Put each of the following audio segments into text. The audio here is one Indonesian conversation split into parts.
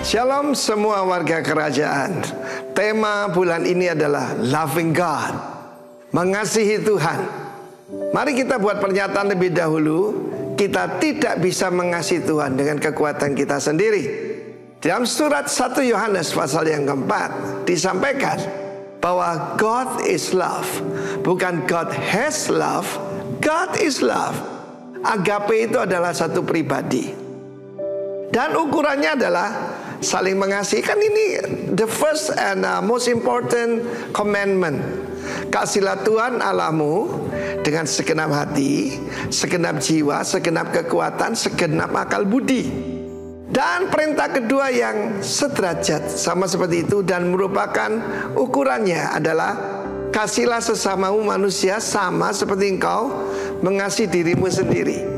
Shalom semua warga kerajaan. Tema bulan ini adalah Loving God, mengasihi Tuhan. Mari kita buat pernyataan lebih dahulu. Kita tidak bisa mengasihi Tuhan dengan kekuatan kita sendiri. Dalam surat 1 Yohanes pasal yang keempat disampaikan bahwa God is love. Bukan God has love, God is love. Agape itu adalah satu pribadi. Dan ukurannya adalah saling mengasihi. Kan ini the first and most important commandment. Kasihilah Tuhan Allahmu dengan segenap hati, segenap jiwa, segenap kekuatan, segenap akal budi. Dan perintah kedua yang sederajat sama seperti itu dan merupakan ukurannya adalah kasihilah sesamamu manusia sama seperti engkau mengasihi dirimu sendiri.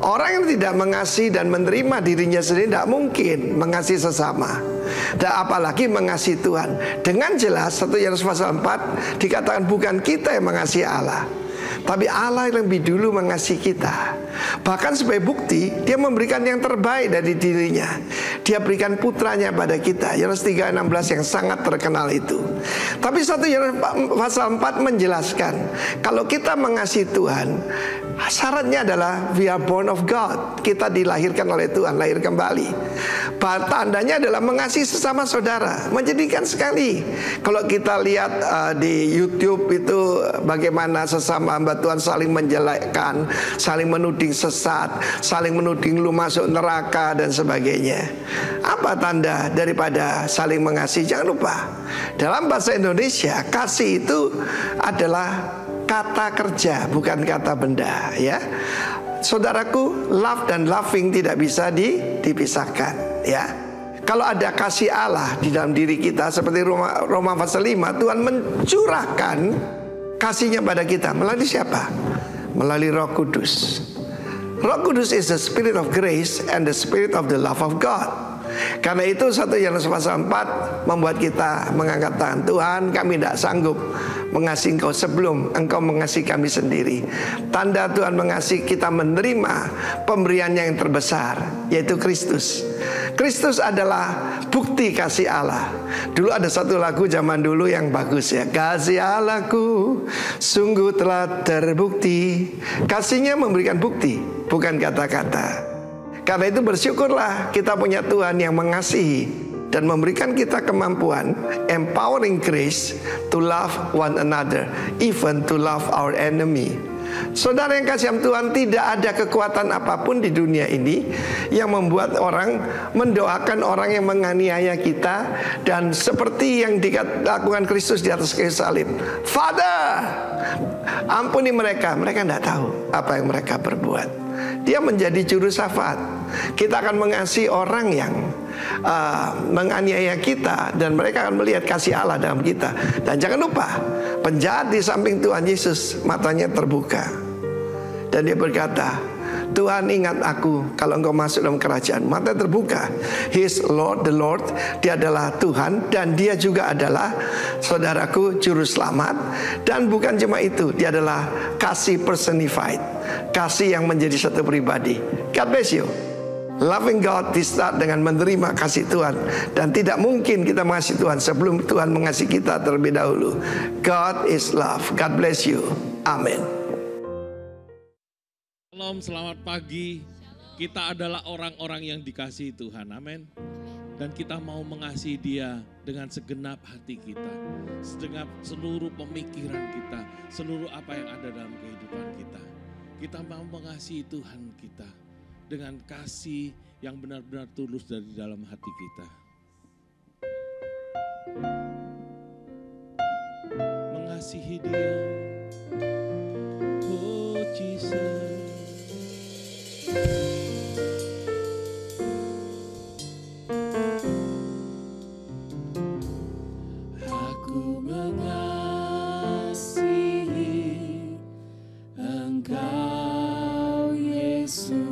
Orang yang tidak mengasihi dan menerima dirinya sendiri tidak mungkin mengasihi sesama, dan apalagi mengasihi Tuhan. Dengan jelas 1 Yohanes pasal 4 dikatakan bukan kita yang mengasihi Allah, tapi Allah yang lebih dulu mengasihi kita. Bahkan sebagai bukti dia memberikan yang terbaik dari dirinya. Dia berikan putranya pada kita. Yohanes 3:16 yang sangat terkenal itu. Tapi 1 Yohanes pasal 4 menjelaskan kalau kita mengasihi Tuhan, syaratnya adalah we are born of God. Kita dilahirkan oleh Tuhan, lahir kembali. Tandanya adalah mengasihi sesama saudara. Menjadikan sekali. Kalau kita lihat di YouTube itu bagaimana sesama hamba Tuhan saling menjelekkan, saling menuding sesat, saling menuding lu masuk neraka dan sebagainya. Apa tanda daripada saling mengasihi? Jangan lupa, dalam bahasa Indonesia kasih itu adalah kata kerja, bukan kata benda, ya. Saudaraku, love dan loving tidak bisa dipisahkan, ya. Kalau ada kasih Allah di dalam diri kita seperti Roma pasal 5, Tuhan mencurahkan kasihnya pada kita melalui siapa? Melalui Roh Kudus. Roh Kudus is the spirit of grace and the spirit of the love of God. Karena itu 1 Yohanes pasal 4 membuat kita mengangkat tangan. Tuhan, kami tidak sanggup mengasihi Engkau sebelum Engkau mengasihi kami sendiri. Tanda Tuhan mengasihi kita menerima pemberiannya yang terbesar, yaitu Kristus. Kristus adalah bukti kasih Allah. Dulu ada satu lagu zaman dulu yang bagus, ya. Kasih Allahku sungguh telah terbukti. Kasihnya memberikan bukti, bukan kata-kata. Karena itu bersyukurlah kita punya Tuhan yang mengasihi dan memberikan kita kemampuan, empowering grace to love one another, even to love our enemy. Saudara yang kasih Tuhan, tidak ada kekuatan apapun di dunia ini yang membuat orang mendoakan orang yang menganiaya kita. Dan seperti yang dilakukan Kristus di atas kayu salib, Father, ampuni mereka, mereka tidak tahu apa yang mereka perbuat. Dia menjadi juru syafaat. Kita akan mengasihi orang yang menganiaya kita, dan mereka akan melihat kasih Allah dalam kita. Dan jangan lupa, penjahat di samping Tuhan Yesus matanya terbuka, dan dia berkata, Tuhan ingat aku kalau engkau masuk dalam kerajaan. Mata terbuka. He is Lord, the Lord. Dia adalah Tuhan, dan dia juga adalah, saudaraku, juru selamat. Dan bukan cuma itu, dia adalah kasih personified, kasih yang menjadi satu pribadi. God bless you. Loving God start dengan menerima kasih Tuhan. Dan tidak mungkin kita mengasihi Tuhan sebelum Tuhan mengasihi kita terlebih dahulu. God is love. God bless you. Amin. Shalom, selamat pagi. Kita adalah orang-orang yang dikasihi Tuhan, amin. Dan kita mau mengasihi Dia dengan segenap hati kita, segenap seluruh pemikiran kita, seluruh apa yang ada dalam kehidupan kita. Kita mau mengasihi Tuhan kita dengan kasih yang benar-benar tulus dari dalam hati kita. Mengasihi Dia, oh Jesus. Aku mengasihi Engkau Yesus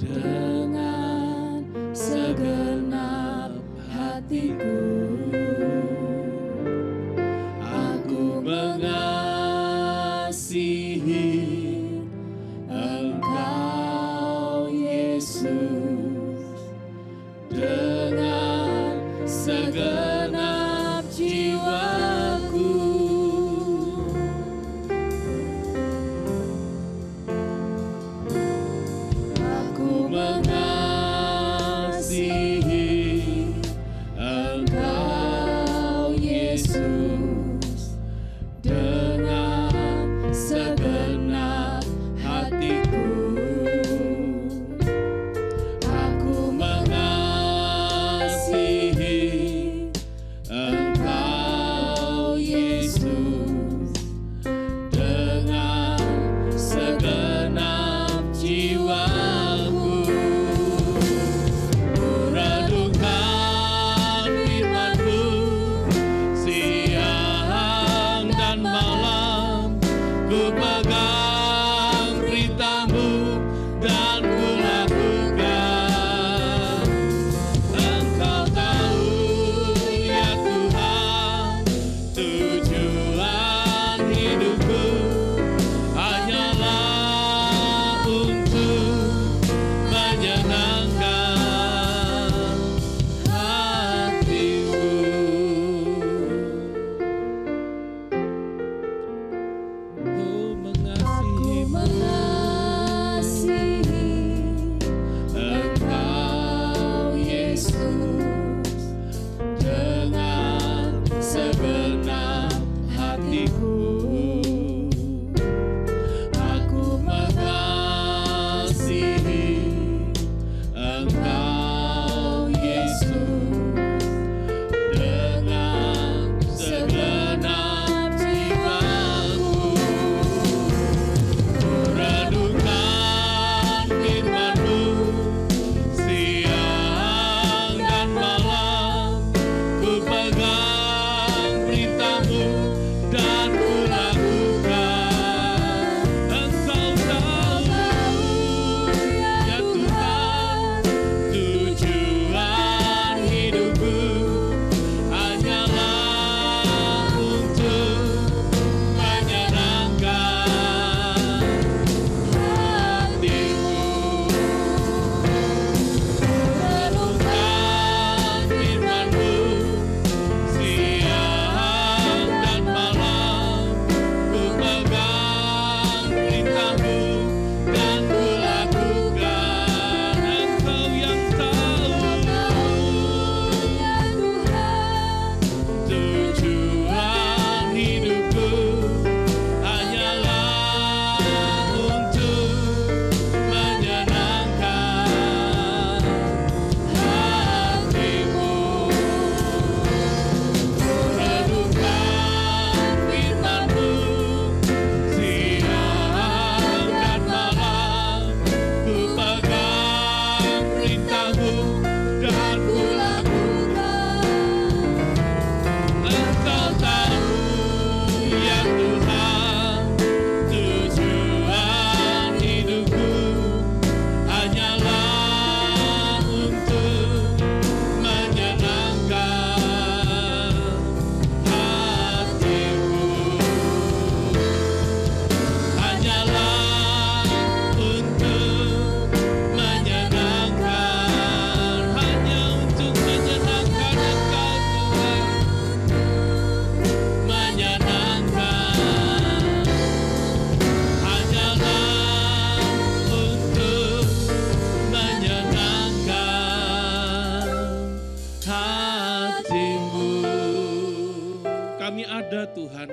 dengan segenap hatiku. Aku mengasihi Engkau Yesus ada Tuhan,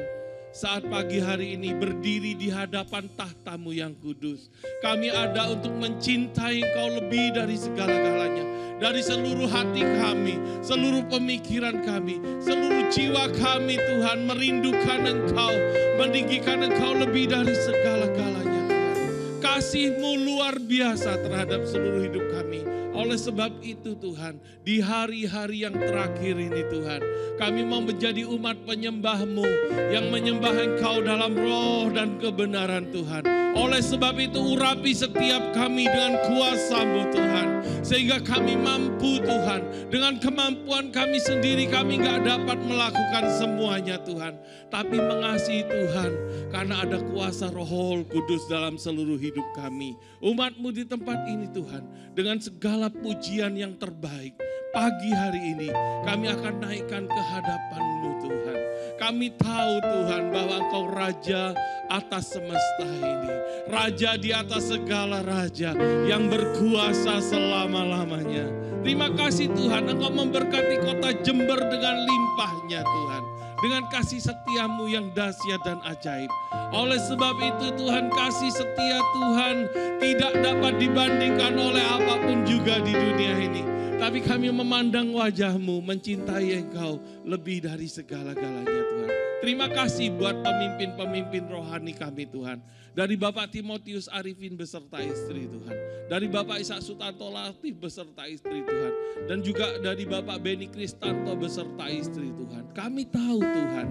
saat pagi hari ini berdiri di hadapan tahta-Mu yang kudus. Kami ada untuk mencintai Engkau lebih dari segala-galanya. Dari seluruh hati kami, seluruh pemikiran kami, seluruh jiwa kami Tuhan merindukan Engkau, meninggikan Engkau lebih dari segala-galanya Tuhan. Kasih-Mu luar biasa terhadap seluruh hidup kami. Oleh sebab itu Tuhan, di hari-hari yang terakhir ini Tuhan, kami mau menjadi umat penyembah-Mu yang menyembah Engkau dalam roh dan kebenaran Tuhan. Oleh sebab itu urapi setiap kami dengan kuasa-Mu Tuhan. Sehingga kami mampu Tuhan, dengan kemampuan kami sendiri kami gak dapat melakukan semuanya Tuhan. Tapi mengasihi Tuhan karena ada kuasa Roh Kudus dalam seluruh hidup kami. Umat-Mu di tempat ini Tuhan, dengan segala pujian yang terbaik, pagi hari ini kami akan naikkan ke hadapan-Mu Tuhan. Kami tahu Tuhan bahwa Engkau Raja atas semesta ini. Raja di atas segala raja yang berkuasa selama-lamanya. Terima kasih Tuhan, Engkau memberkati kota Jember dengan limpahnya Tuhan. Dengan kasih setia-Mu yang dahsyat dan ajaib. Oleh sebab itu Tuhan, kasih setia Tuhan tidak dapat dibandingkan oleh apapun juga di dunia ini. Tapi kami memandang wajah-Mu, mencintai Engkau lebih dari segala-galanya Tuhan. Terima kasih buat pemimpin-pemimpin rohani kami Tuhan. Dari Bapak Timotius Arifin beserta istri Tuhan. Dari Bapak Ishak Sutanto Latif beserta istri Tuhan. Dan juga dari Bapak Beni Kristanto beserta istri Tuhan. Kami tahu Tuhan,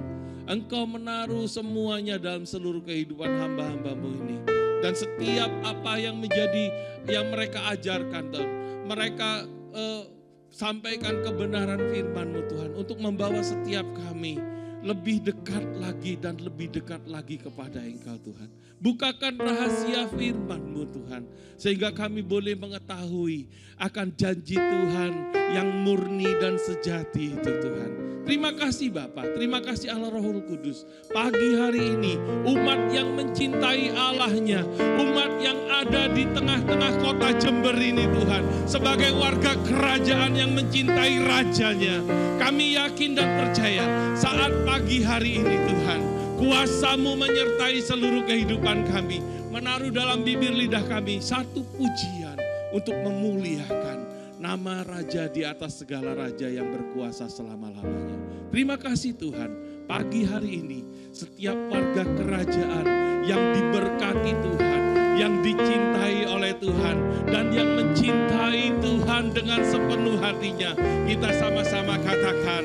Engkau menaruh semuanya dalam seluruh kehidupan hamba-hamba-Mu ini. Dan setiap apa yang menjadi, yang mereka ajarkan Tuhan. Mereka sampaikan kebenaran firman-Mu Tuhan. Untuk membawa setiap kami lebih dekat lagi dan lebih dekat lagi kepada Engkau Tuhan. Bukakan rahasia firman-Mu Tuhan. Sehingga kami boleh mengetahui akan janji Tuhan yang murni dan sejati itu Tuhan. Terima kasih Bapa, terima kasih Allah Roh Kudus. Pagi hari ini umat yang mencintai Allahnya, umat yang ada di tengah-tengah kota Jember ini Tuhan. Sebagai warga kerajaan yang mencintai rajanya. Kami yakin dan percaya saat pagi hari ini Tuhan, kuasa-Mu menyertai seluruh kehidupan kami. Menaruh dalam bibir lidah kami satu pujian untuk memuliakan nama Raja di atas segala raja yang berkuasa selama-lamanya. Terima kasih Tuhan, pagi hari ini setiap warga kerajaan yang diberkati Tuhan, yang dicintai oleh Tuhan, dan yang mencintai Tuhan dengan sepenuh hatinya. Kita sama-sama katakan,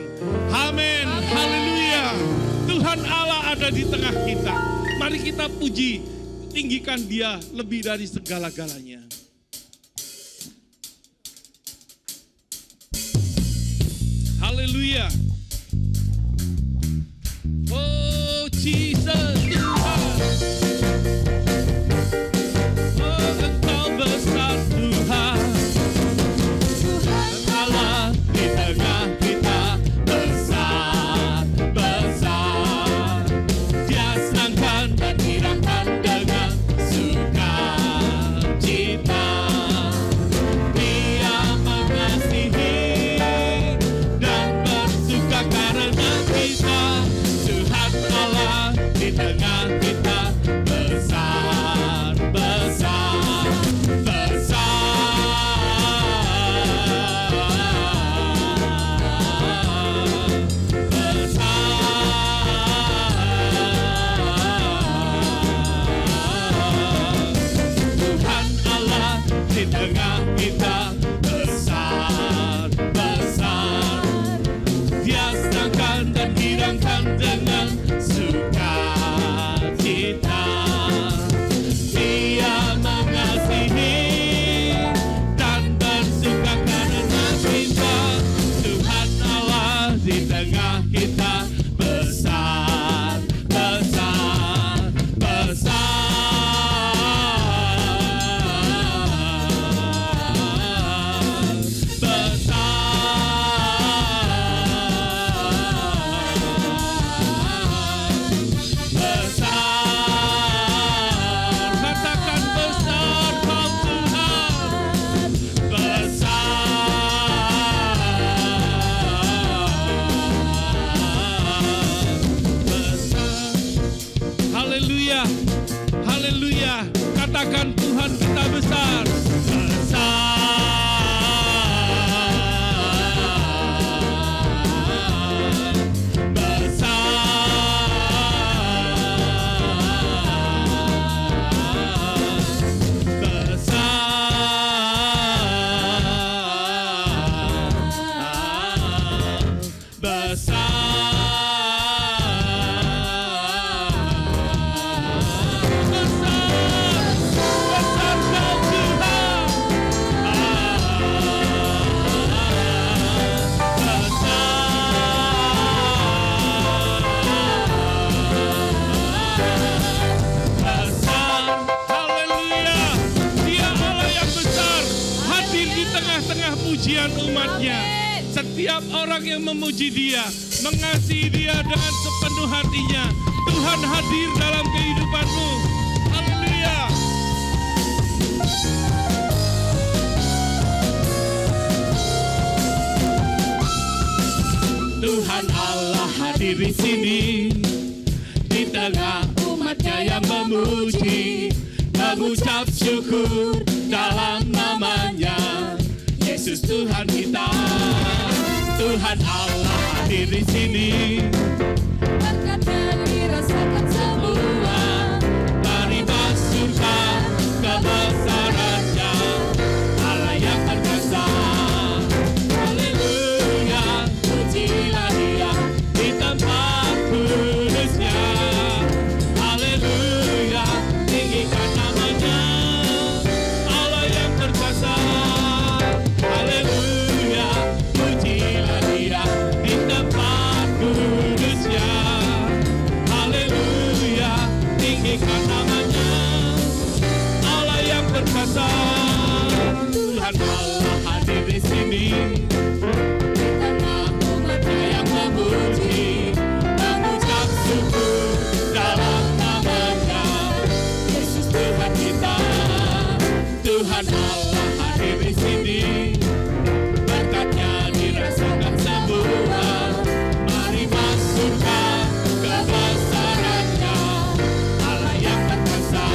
amin, haleluya. Tuhan Allah ada di tengah kita. Mari kita puji, tinggikan Dia lebih dari segala-galanya. Haleluya. Oh Jesus Tuhan. Oh Engkau besar Tuhan. Tuhan Allah di tengah kita besar, besar. Dia senangkan dan irahkan dengan sukacita. Dia mengasihi karena kita, Tuhan Allah Haleluya. Haleluya. Katakan Tuhan kita besar. Pujian umatnya. Setiap orang yang memuji Dia, mengasihi Dia dengan sepenuh hatinya, Tuhan hadir dalam kehidupanmu. Haleluya. Tuhan Allah hadir di sini, di tengah umatnya yang memuji, mengucap syukur dalam namanya. Yesus Tuhan kita, Tuhan Allah hadir di sini. Berkatnya dirasakan semua. Mari masukkan kebesarannya, Allah yang perkasa. Haleluya, pujilah Dia di tempat kudusnya. Haleluya, tinggikan namanya, Allah yang perkasa. Haleluya, pujilah Dia di tempat kudusnya. Haleluya, tinggikan namanya, Allah yang perkasa. Tuhan Allah hadir di sini, di tengah umatnya yang memuji, mengucap syukur dalam namanya. Yesus Tuhan kita, Tuhan Allah hadir di sini. Berkatnya dirasakan semua. Mari masukkan kebesarannya, Allah yang perkasa.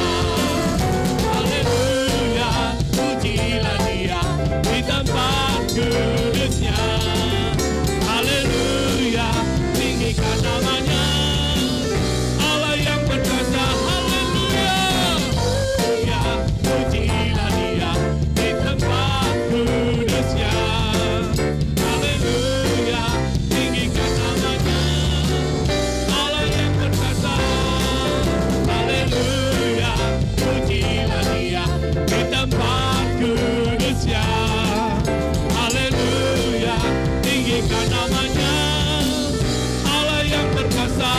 Haleluya, pujilah Dia di tempat kudusnya. Haleluya, tinggikan namanya, Allah yang perkasa. Haleluya, ya, pujilah Dia di tempat kudusnya. Haleluya, tinggikan namanya, Allah yang perkasa. Haleluya, pujilah Dia di tempat kudusnya. Haleluya, tinggikan namanya, Allah yang perkasa.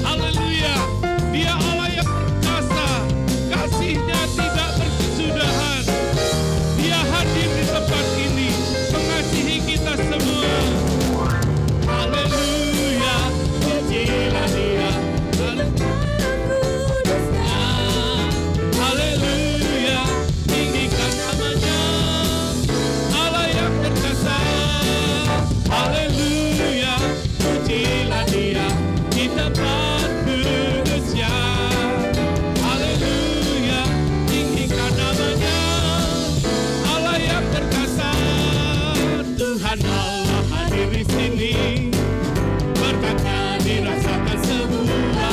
Haleluya, Dia Allah yang perkasa, kasih-Nya tidak berkesudahan. Dia hadir di tempat ini, mengasihi kita semua. Haleluya, pujilah Dia. Haleluya, tinggikan namanya, Allah yang perkasa. Haleluya, pujilah Dia di tempat kudusnya. Haleluya, tinggikan namanya, Allah yang perkasa. Tuhan Allah hadir di sini, berkatnya dirasakan semua.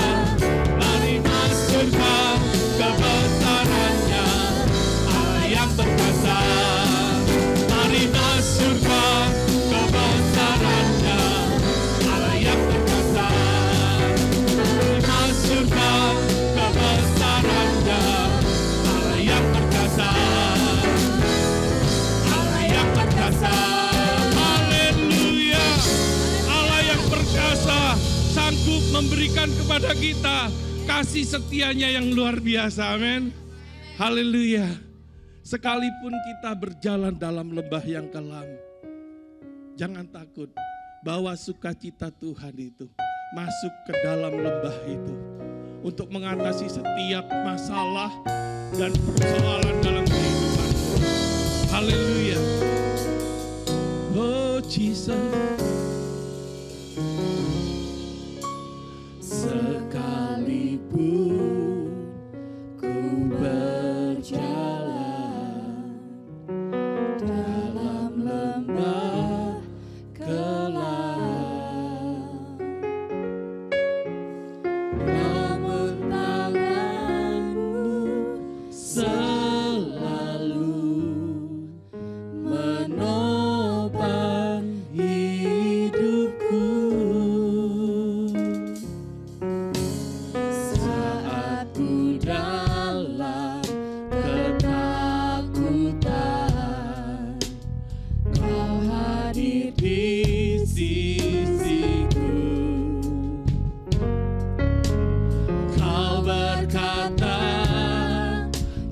Mari masukkan kebesarannya, Allah yang perkasa. Mari masukkan kebesarannya, Allah yang perkasa. Mari masukkan kebesarannya, Allah yang perkasa. Allah yang perkasa. Haleluya, Allah yang perkasa sanggup memberikan kepada kita kasih setianya yang luar biasa. Amin. Haleluya. Sekalipun kita berjalan dalam lembah yang kelam, jangan takut bahwa sukacita Tuhan itu masuk ke dalam lembah itu untuk mengatasi setiap masalah dan persoalan dalam kehidupan. Haleluya. Oh Jesus.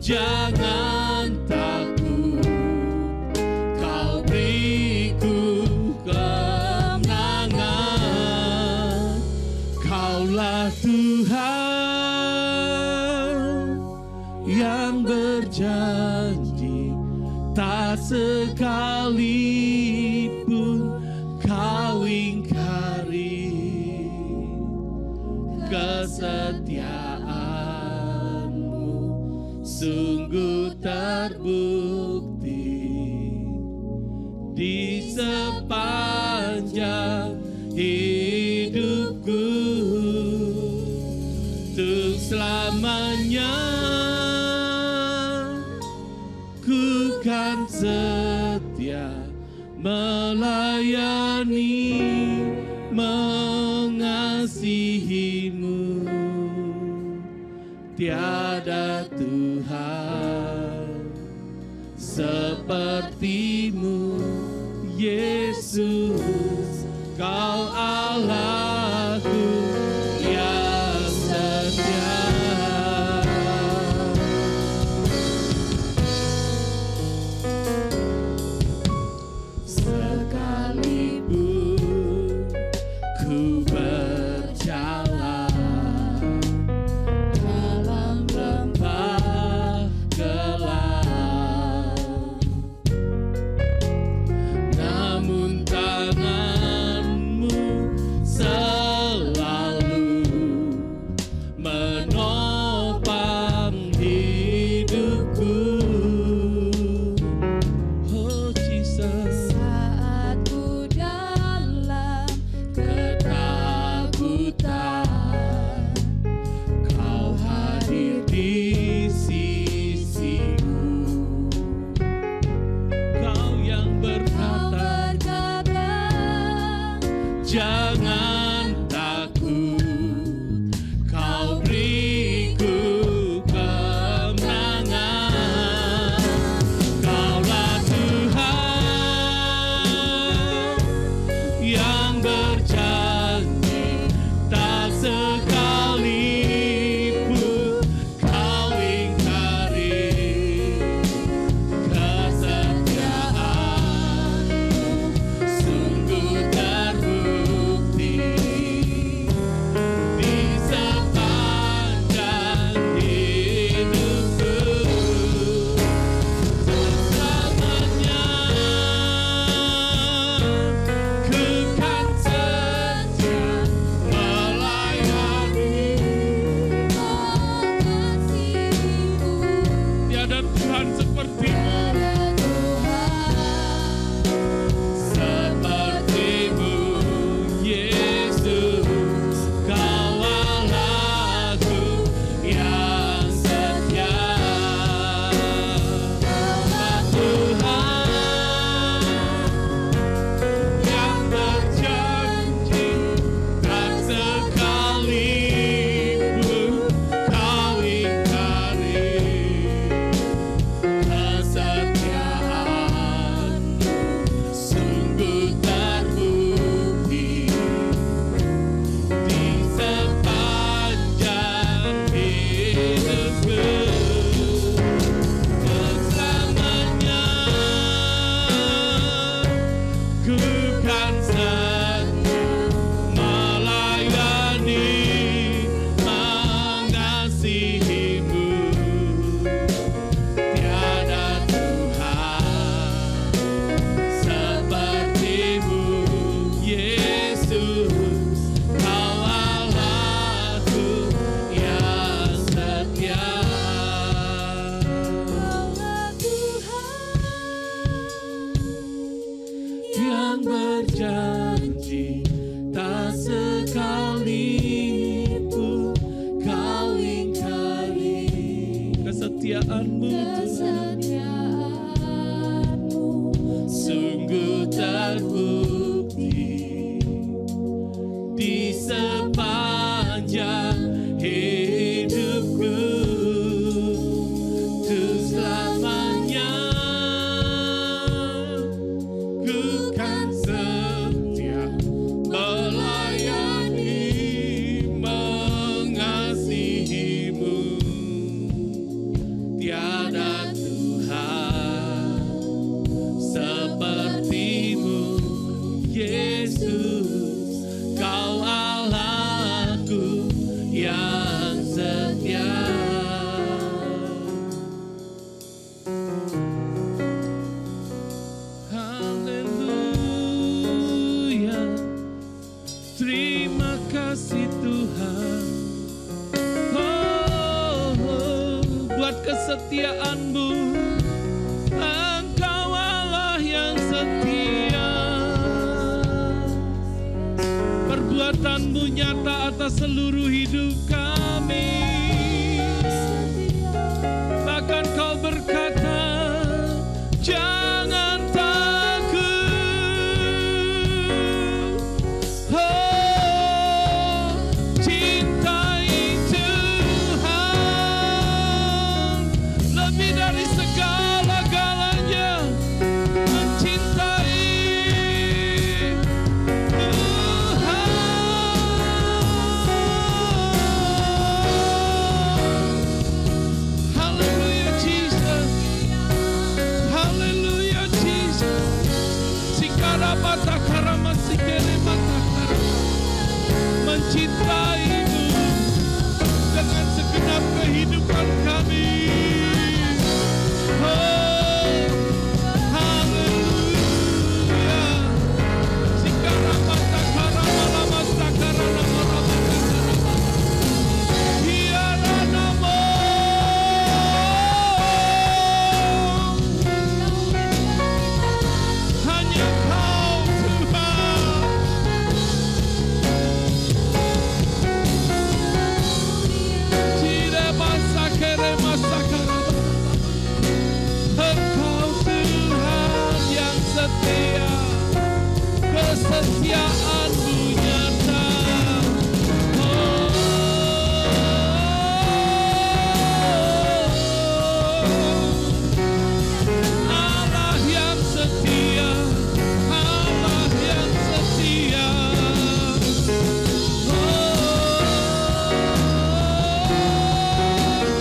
Jangan takut, Kau beriku kemenangan. Kaulah Tuhan yang berjanji, tak sekalipun Kau ingkari kesetiaan-Mu. Sungguh terbukti di sepanjang hidupku, untuk selamanya ku kan setia melayani, mengasihi-Mu. Tiada Tuhan seperti-Mu, Yesus. Kau Allahku yang setia. Sekalipun ku berjalan dalam lembah gelap, namun tangan-Mu selalu menopang hidupku. Oh Jesus, Saat ku dalam ketakutan, Kau hadir di sisiku. Kau yang berkata, jangan takut, Kau beriku kemenangan. Kaulah Tuhan yang berjanji, tak sekalipun Kau ingkari kesetiaan-Mu. Sungguh terbukti di sepanjang hidupku, selamanya ku kan setia melayani. Tiada Tuhan seperti-Mu, Yesus. Kau Allahku yang setia. Kaulah Tuhan yang berjanji, tak sekalipun Kau ingkari kesetiaan-Mu. Sungguh terbukti di sepanjang hidupku, untuk selamanya ku kan setia melayani, mengasihi-Mu. Tiada Tuhan seperti-Mu, Yesus. Kau Allahku yang setia. Yang berjanji, tak sekalipun Kau ingkari kesetiaan-Mu, Tuhan. Sungguh terbukti di sepanjang hidupku, untuk selamanya ku kan setia melayani, mengasihi-Mu. Tiada Terima kasih Tuhan, buat kesetiaan-Mu. Engkau Allah yang setia. Perbuatan-Mu nyata atas seluruh hidup kami. Bahkan Kau berkata, jangan takut. Oh, cintai Tuhan lebih dari segala-galanya. Mencintai Hallelujah Jesus, Hallelujah Jesus. Sikara mata karama sikere mata karama. Mencintai-Mu dengan segenap kehidupan kami. Oh, haleluya. Sikara mata karama lama sakara nama rama karama. Hiara namo. Hanya Kau Tuhan. Tidak masa kere masa karama. Engkau Tuhan yang setia, kesetiaan-Mu nyata. Allah yang setia, Allah yang setia.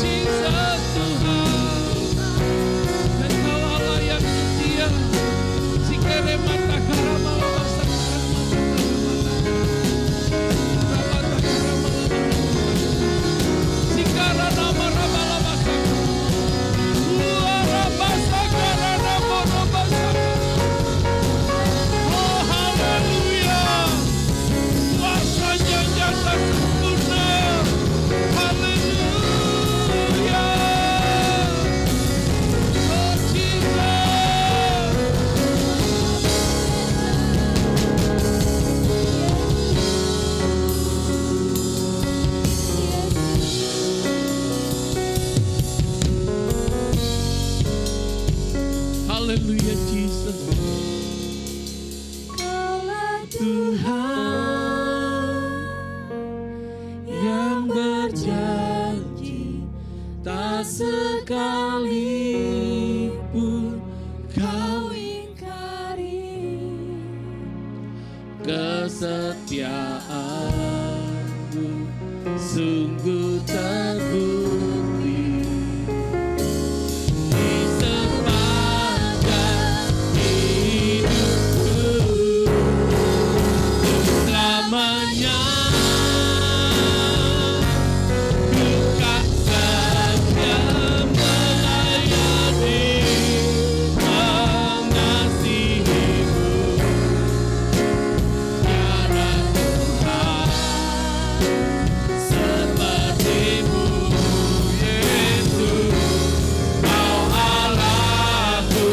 Jesus Tuhan, Engkau Allah yang setia. Sikere mata karama lama sakara mata karama. Mata karama lama. Sikara nama rama lama sakara. Rama sakara nama rama sakara. Oh haleluya. Kuasanya nyata sempurna. Haleluya. Oh Jesus. Haleluya Jesus. Kaulah Tuhan yang berjanji, tak sekalipun Kau ingkari. kesetiaan-Mu sungguh terbukti. Di sepanjang hidupku selamanya ku kan setia melayani, mengasihi-Mu. Tiada Tuhan seperti-Mu, Yesus. Kau Allahku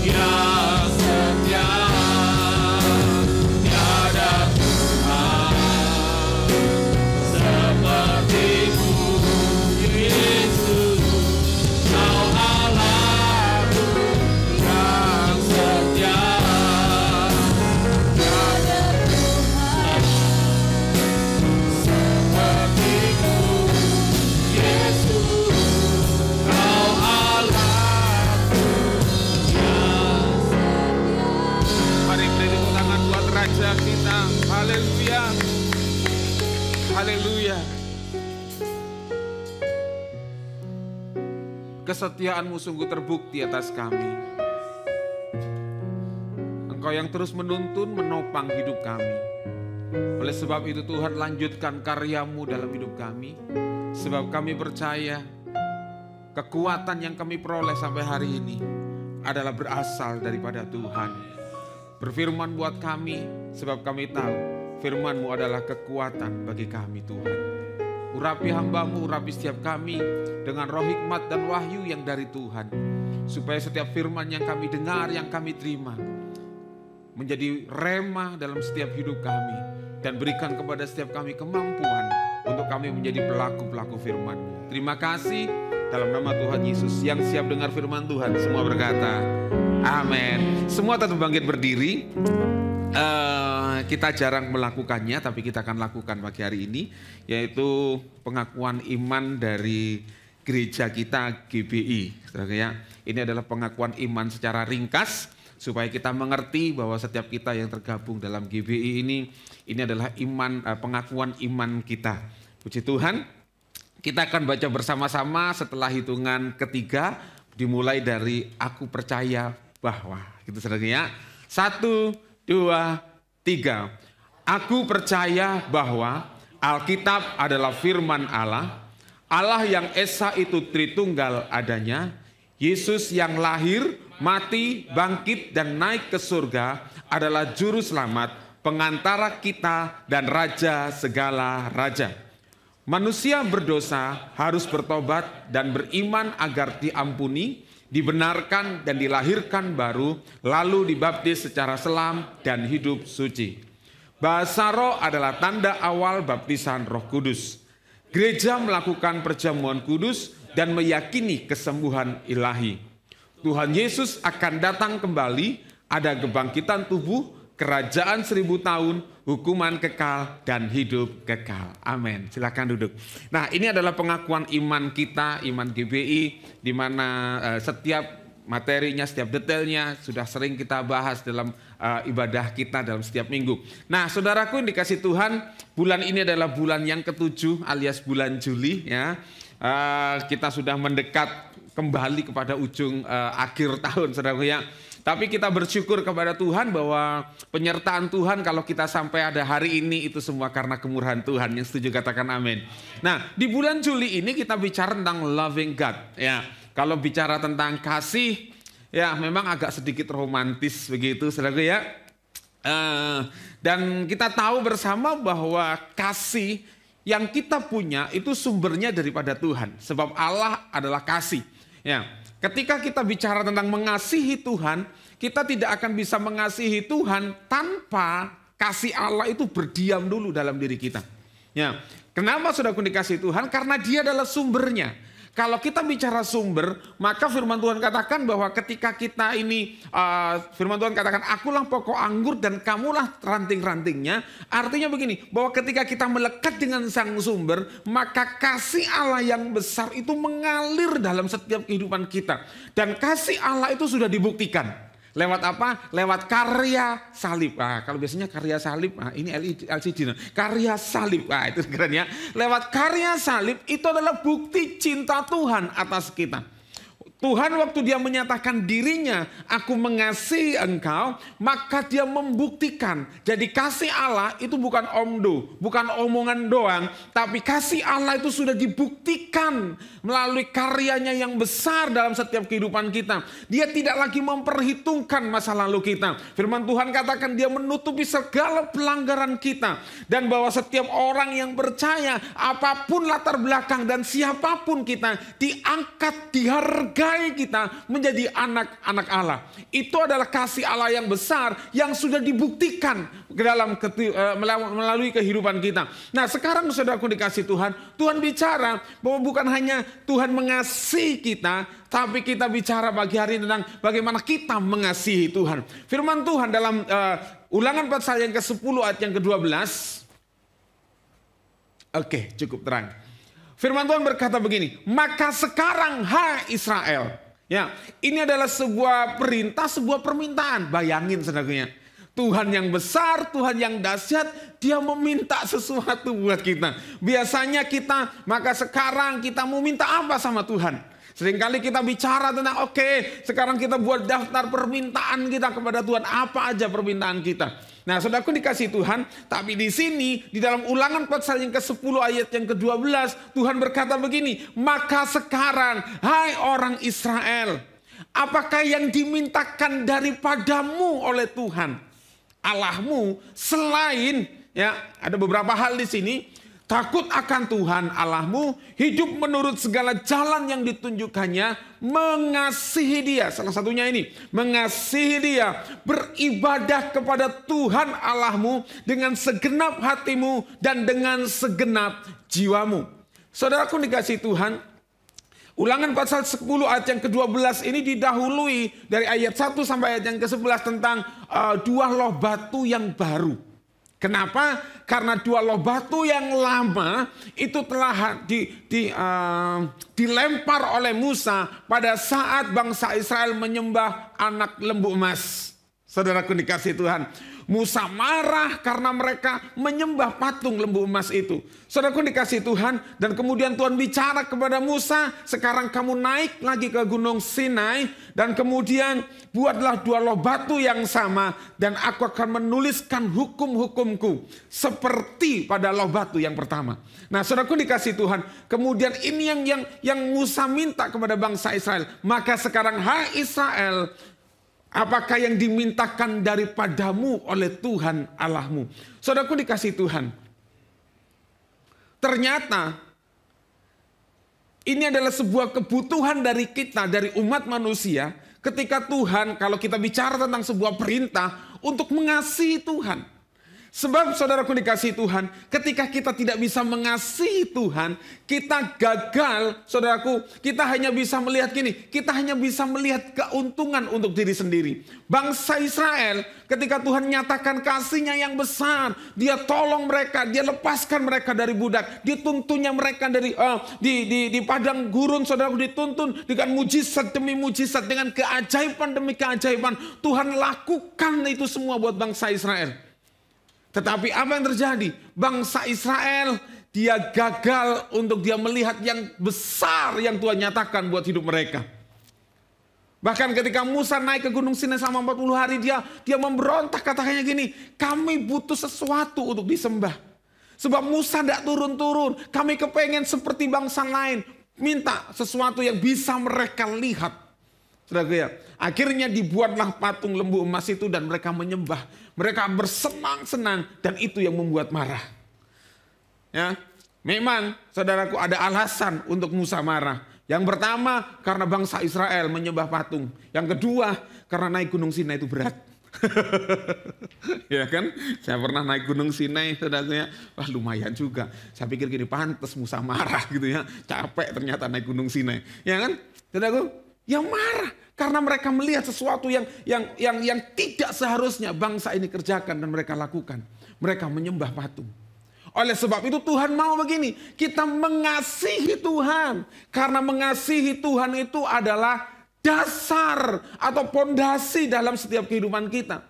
yang setia. Tiada Tuhan seperti-Mu, Yesus. Kau Allahku yang setia. Tiada Tuhan seperti-Mu, Yesus. Kau Allahku yang setia. Mari beri tepuk tangan buat Raja kita. Haleluya. Haleluya. Kesetiaan-Mu sungguh terbukti atas kami. Engkau yang terus menuntun, menopang hidup kami. Oleh sebab itu Tuhan, lanjutkan karya-Mu dalam hidup kami. Sebab kami percaya kekuatan yang kami peroleh sampai hari ini adalah berasal daripada Tuhan. Berfirman buat kami, sebab kami tahu Firman-Mu adalah kekuatan bagi kami Tuhan. Urapi hamba-Mu, urapi setiap kami dengan roh hikmat dan wahyu yang dari Tuhan. Supaya setiap firman yang kami dengar, yang kami terima, menjadi rema dalam setiap hidup kami. Dan berikan kepada setiap kami kemampuan untuk kami menjadi pelaku-pelaku firman-Mu. Terima kasih dalam nama Tuhan Yesus. Yang siap dengar firman Tuhan, semua berkata, amin. Semua tetap bangkit berdiri. Kita jarang melakukannya, tapi kita akan lakukan pagi hari ini, yaitu pengakuan iman dari gereja kita GBI. Ya, ini adalah pengakuan iman secara ringkas supaya kita mengerti bahwa setiap kita yang tergabung dalam GBI ini adalah iman, pengakuan iman kita. Puji Tuhan. Kita akan baca bersama-sama setelah hitungan ketiga, dimulai dari aku percaya bahwa. Gitu saudara ya. 1, 2, 3. Aku percaya bahwa Alkitab adalah firman Allah, Allah yang Esa itu Tritunggal adanya, Yesus yang lahir, mati, bangkit dan naik ke surga adalah juru selamat, pengantara kita dan raja segala raja. Manusia berdosa harus bertobat dan beriman agar diampuni, dibenarkan dan dilahirkan baru, lalu dibaptis secara selam dan hidup suci. Bahasa roh adalah tanda awal baptisan Roh Kudus. Gereja melakukan perjamuan kudus dan meyakini kesembuhan ilahi. Tuhan Yesus akan datang kembali, ada kebangkitan tubuh, kerajaan 1000 tahun, hukuman kekal, dan hidup kekal. Amin. Silakan duduk. Nah, ini adalah pengakuan iman kita, iman GBI, di mana setiap materinya, setiap detailnya sudah sering kita bahas dalam ibadah kita dalam setiap minggu. Nah, saudaraku yang dikasih Tuhan, bulan ini adalah bulan yang ke-7 alias bulan Juli. Ya, kita sudah mendekat kembali kepada ujung akhir tahun, saudaraku ya. Tapi kita bersyukur kepada Tuhan bahwa penyertaan Tuhan kalau kita sampai ada hari ini itu semua karena kemurahan Tuhan. Yang setuju katakan amin. Nah, di bulan Juli ini kita bicara tentang loving God. Ya, kalau bicara tentang kasih, ya memang agak sedikit romantis begitu, saudaraku ya. Dan kita tahu bersama bahwa kasih yang kita punya itu sumbernya daripada Tuhan. Sebab Allah adalah kasih. Ya. Ketika kita bicara tentang mengasihi Tuhan, kita tidak akan bisa mengasihi Tuhan tanpa kasih Allah itu berdiam dulu dalam diri kita. Ya, kenapa saudaraku dikasih Tuhan? Karena Dia adalah sumbernya. Kalau kita bicara sumber, maka firman Tuhan katakan bahwa ketika kita ini, firman Tuhan katakan, akulah pokok anggur dan kamulah ranting-rantingnya. Artinya begini, bahwa ketika kita melekat dengan sang sumber, maka kasih Allah yang besar itu mengalir dalam setiap kehidupan kita. Dan kasih Allah itu sudah dibuktikan. Lewat apa? Lewat karya salib. Nah, kalau biasanya karya salib, nah ini LCD. Karya salib, nah itu keren ya. Lewat karya salib itu adalah bukti cinta Tuhan atas kita. Tuhan waktu Dia menyatakan dirinya, aku mengasihi engkau, maka Dia membuktikan. Jadi kasih Allah itu bukan omdo, bukan omongan doang, tapi kasih Allah itu sudah dibuktikan melalui karyanya yang besar dalam setiap kehidupan kita. Dia tidak lagi memperhitungkan masa lalu kita. Firman Tuhan katakan Dia menutupi segala pelanggaran kita. Dan bahwa setiap orang yang percaya, apapun latar belakang dan siapapun kita, diangkat, dihargai kita menjadi anak-anak Allah. Itu adalah kasih Allah yang besar yang sudah dibuktikan dalam melalui kehidupan kita. Nah, sekarang saudaraku dikasih Tuhan, Tuhan bicara bahwa bukan hanya Tuhan mengasihi kita, tapi kita bicara pagi hari tentang bagaimana kita mengasihi Tuhan. Firman Tuhan dalam Ulangan pasal yang ke-10 ayat yang ke-12. Oke, cukup terang. Firman Tuhan berkata begini, maka sekarang hai Israel. Ya, ini adalah sebuah perintah, sebuah permintaan. Bayangin saudaraku, Tuhan yang besar, Tuhan yang dahsyat, Dia meminta sesuatu buat kita. Biasanya kita, maka sekarang kita mau minta apa sama Tuhan? Seringkali kita bicara tentang oke, sekarang kita buat daftar permintaan kita kepada Tuhan. Apa aja permintaan kita? Nah, saudaraku dikasih Tuhan, tapi di sini di dalam Ulangan pasal yang ke-10 ayat yang ke-12 Tuhan berkata begini, maka sekarang hai orang Israel, apakah yang dimintakan daripadamu oleh Tuhan Allahmu selain Ya, ada beberapa hal di sini. Takut akan Tuhan Allahmu, hidup menurut segala jalan yang ditunjukkannya, mengasihi Dia. Salah satunya ini, mengasihi Dia, beribadah kepada Tuhan Allahmu dengan segenap hatimu dan dengan segenap jiwamu. Saudaraku dikasihi Tuhan, Ulangan pasal 10 ayat yang ke-12 ini didahului dari ayat 1 sampai ayat yang ke-11 tentang dua loh batu yang baru. Kenapa? Karena dua loh batu yang lama itu telah dilempar oleh Musa pada saat bangsa Israel menyembah anak lembu emas. Saudaraku dikasihi Tuhan, Musa marah karena mereka menyembah patung lembu emas itu. Saudaraku dikasihi Tuhan, dan kemudian Tuhan bicara kepada Musa, sekarang kamu naik lagi ke gunung Sinai, dan kemudian buatlah dua loh batu yang sama, dan aku akan menuliskan hukum-hukumku seperti pada loh batu yang pertama. Nah, saudaraku dikasihi Tuhan, kemudian ini yang Musa minta kepada bangsa Israel. Maka sekarang, hai Israel, apakah yang dimintakan daripadamu oleh Tuhan Allahmu? Saudaraku dikasihi Tuhan, ternyata ini adalah sebuah kebutuhan dari kita, dari umat manusia, ketika Tuhan, kalau kita bicara tentang sebuah perintah untuk mengasihi Tuhan. Sebab saudaraku dikasihi Tuhan, ketika kita tidak bisa mengasihi Tuhan, kita gagal, saudaraku, kita hanya bisa melihat gini, kita hanya bisa melihat keuntungan untuk diri sendiri. Bangsa Israel, ketika Tuhan nyatakan kasihnya yang besar, Dia tolong mereka, Dia lepaskan mereka dari budak, dituntunnya mereka dari di padang gurun, saudaraku, dituntun dengan mujizat demi mujizat, dengan keajaiban demi keajaiban. Tuhan lakukan itu semua buat bangsa Israel. Tetapi apa yang terjadi? Bangsa Israel, dia gagal untuk dia melihat yang besar yang Tuhan nyatakan buat hidup mereka. Bahkan ketika Musa naik ke Gunung Sinai selama 40 hari, dia memberontak, katakannya gini, kami butuh sesuatu untuk disembah. Sebab Musa tidak turun-turun, kami kepengen seperti bangsa lain, minta sesuatu yang bisa mereka lihat. Ya. Akhirnya dibuatlah patung lembu emas itu dan mereka menyembah. Mereka bersenang-senang dan itu yang membuat marah. Ya, memang saudaraku ada alasan untuk Musa marah. Yang pertama karena bangsa Israel menyembah patung. Yang kedua karena naik Gunung Sinai itu berat. Ya kan? Saya pernah naik Gunung Sinai, saudara, wah lumayan juga. Saya pikir gini, pantas Musa marah gitu ya. Capek ternyata naik Gunung Sinai. Ya kan? Saudaraku, yang marah karena mereka melihat sesuatu yang tidak seharusnya bangsa ini kerjakan dan mereka lakukan. Mereka menyembah patung. Oleh sebab itu Tuhan mau begini, kita mengasihi Tuhan. Karena mengasihi Tuhan itu adalah dasar atau pondasi dalam setiap kehidupan kita.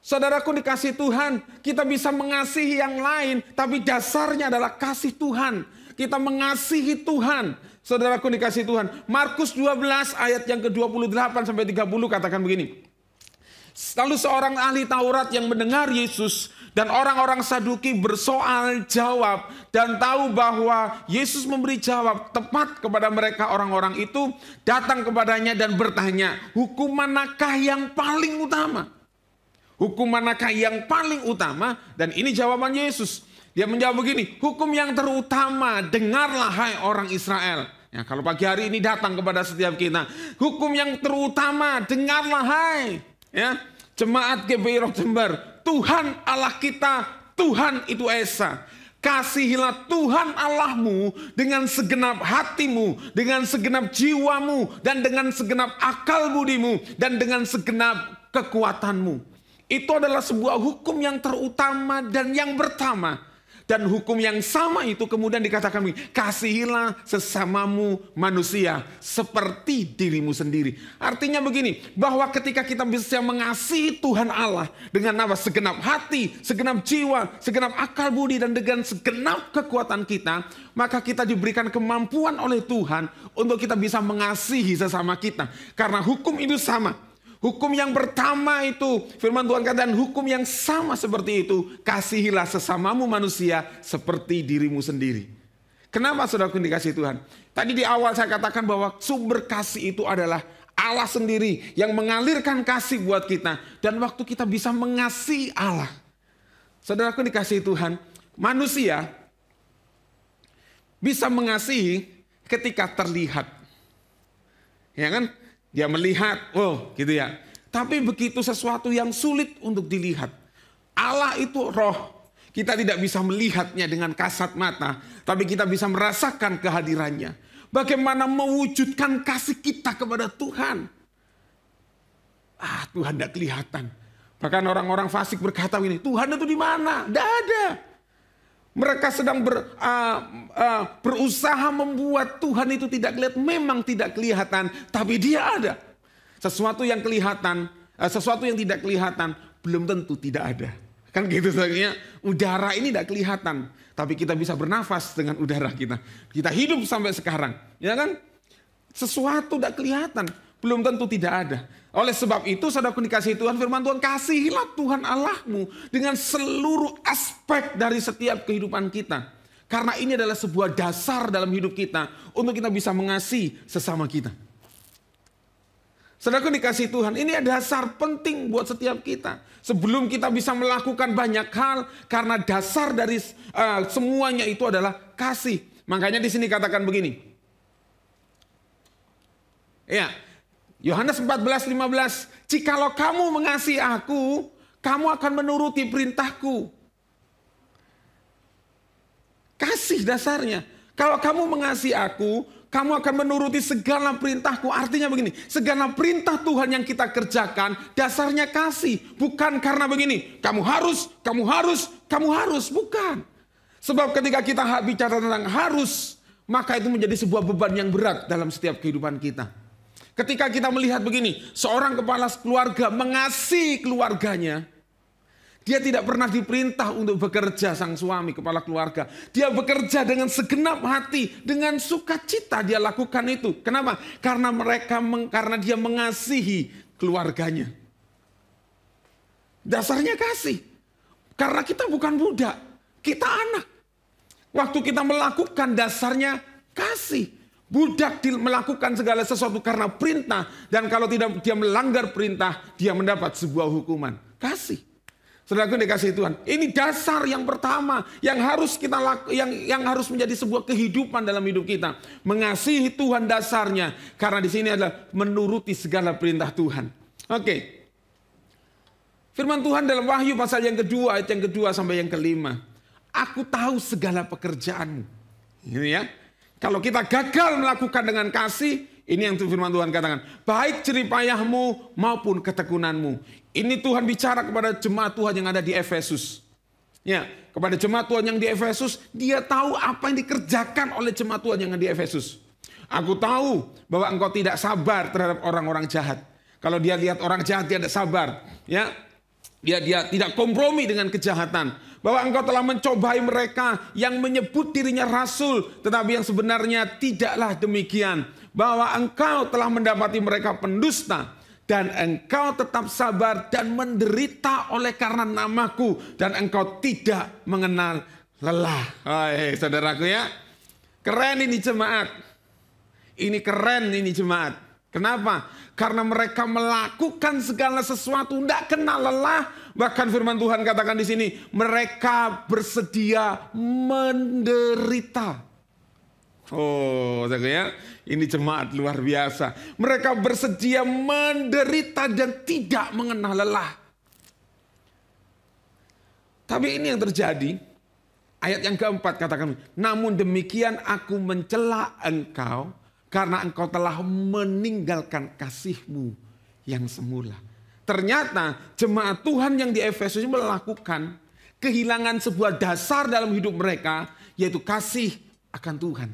Saudaraku dikasihi Tuhan, kita bisa mengasihi yang lain, tapi dasarnya adalah kasih Tuhan. Kita mengasihi Tuhan. Saudaraku dikasihi Tuhan, Markus 12 ayat yang ke-28 sampai 30 katakan begini. Lalu seorang ahli Taurat yang mendengar Yesus dan orang-orang Saduki bersoal jawab dan tahu bahwa Yesus memberi jawab tepat kepada mereka, orang-orang itu datang kepadanya dan bertanya, hukum manakah yang paling utama? Hukum manakah yang paling utama? Dan ini jawaban Yesus. Dia menjawab begini, hukum yang terutama, dengarlah hai orang Israel. Ya, kalau pagi hari ini datang kepada setiap kita, hukum yang terutama, dengarlah hai ya, jemaat GBI Rock Jember, Tuhan Allah kita, Tuhan itu Esa. Kasihilah Tuhan Allahmu dengan segenap hatimu, dengan segenap jiwamu, dan dengan segenap akal budimu, dan dengan segenap kekuatanmu. Itu adalah sebuah hukum yang terutama dan yang pertama. Dan hukum yang sama itu kemudian dikatakan, kasihilah sesamamu manusia seperti dirimu sendiri. Artinya begini, bahwa ketika kita bisa mengasihi Tuhan Allah dengan apa? Segenap hati, segenap jiwa, segenap akal budi, dan dengan segenap kekuatan kita, maka kita diberikan kemampuan oleh Tuhan untuk kita bisa mengasihi sesama kita. Karena hukum itu sama. Hukum yang pertama itu, firman Tuhan katakan, hukum yang sama seperti itu, kasihilah sesamamu manusia seperti dirimu sendiri. Kenapa saudaraku dikasihi Tuhan? Tadi di awal saya katakan bahwa sumber kasih itu adalah Allah sendiri yang mengalirkan kasih buat kita. Dan waktu kita bisa mengasihi Allah, Saudaraku dikasihi Tuhan, manusia bisa mengasihi ketika terlihat. Ya kan? Dia melihat, oh gitu ya. Tapi begitu sesuatu yang sulit untuk dilihat. Allah itu roh. Kita tidak bisa melihatnya dengan kasat mata, tapi kita bisa merasakan kehadirannya. Bagaimana mewujudkan kasih kita kepada Tuhan. Tuhan tidak kelihatan. Bahkan orang-orang fasik berkata begini, Tuhan itu di mana? Tidak ada. Mereka sedang berusaha membuat Tuhan itu tidak kelihatan. Memang tidak kelihatan, tapi Dia ada. Sesuatu yang kelihatan, sesuatu yang tidak kelihatan, belum tentu tidak ada. Kan gitu soalnya, udara ini tidak kelihatan. Tapi kita bisa bernafas dengan udara kita. Kita hidup sampai sekarang. Ya kan? Sesuatu tidak kelihatan, belum tentu tidak ada. Oleh sebab itu, saudaraku dikasihi Tuhan, firman Tuhan, kasihilah Tuhan Allahmu dengan seluruh aspek dari setiap kehidupan kita. Karena ini adalah sebuah dasar dalam hidup kita untuk kita bisa mengasihi sesama kita. Saudaraku dikasihi Tuhan, ini adalah dasar penting buat setiap kita. Sebelum kita bisa melakukan banyak hal, karena dasar dari semuanya itu adalah kasih. Makanya di sini katakan begini. Ya, Yohanes 14:15, jikalau kamu mengasihi aku, kamu akan menuruti perintahku. Kasih dasarnya. Kalau kamu mengasihi aku, kamu akan menuruti segala perintahku. Artinya begini, segala perintah Tuhan yang kita kerjakan, dasarnya kasih. Bukan karena begini, kamu harus, bukan. Sebab ketika kita bicara tentang harus, maka itu menjadi sebuah beban yang berat dalam setiap kehidupan kita. Ketika kita melihat begini, seorang kepala keluarga mengasihi keluarganya, dia tidak pernah diperintah untuk bekerja, sang suami, kepala keluarga. Dia bekerja dengan segenap hati, dengan sukacita dia lakukan itu. Kenapa? Karena dia mengasihi keluarganya. Dasarnya kasih. Karena kita bukan budak, kita anak. Waktu kita melakukan dasarnya kasih. Budak melakukan segala sesuatu karena perintah. Dan kalau tidak dia melanggar perintah, dia mendapat sebuah hukuman. Kasih. Saudaraku dikasihi Tuhan, ini dasar yang pertama yang harus kita yang harus menjadi sebuah kehidupan dalam hidup kita. Mengasihi Tuhan dasarnya, karena di sini adalah menuruti segala perintah Tuhan. Oke. Firman Tuhan dalam Wahyu pasal yang kedua, ayat yang kedua sampai yang kelima. Aku tahu segala pekerjaanmu. Ini ya. Kalau kita gagal melakukan dengan kasih, ini yang firman Tuhan katakan, baik jeripayahmu maupun ketekunanmu. Ini Tuhan bicara kepada jemaat Tuhan yang ada di Efesus. Ya, kepada jemaat Tuhan yang di Efesus, dia tahu apa yang dikerjakan oleh jemaat Tuhan yang ada di Efesus. Aku tahu bahwa engkau tidak sabar terhadap orang-orang jahat. Kalau dia lihat orang jahat, dia tidak sabar. Ya, dia tidak kompromi dengan kejahatan. Bahwa engkau telah mencobai mereka yang menyebut dirinya rasul, tetapi yang sebenarnya tidaklah demikian. Bahwa engkau telah mendapati mereka pendusta, dan engkau tetap sabar dan menderita oleh karena namaku, dan engkau tidak mengenal lelah. Hai saudaraku ya, keren ini jemaat. Ini keren ini jemaat. Kenapa? Karena mereka melakukan segala sesuatu tidak kenal lelah. Bahkan firman Tuhan katakan di sini, mereka bersedia menderita. Oh, ya, ini jemaat luar biasa. Mereka bersedia menderita dan tidak mengenal lelah. Tapi ini yang terjadi. Ayat yang keempat katakan, namun demikian aku mencela engkau karena engkau telah meninggalkan kasihmu yang semula. Ternyata jemaat Tuhan yang di Efesus melakukan kehilangan sebuah dasar dalam hidup mereka, yaitu kasih akan Tuhan.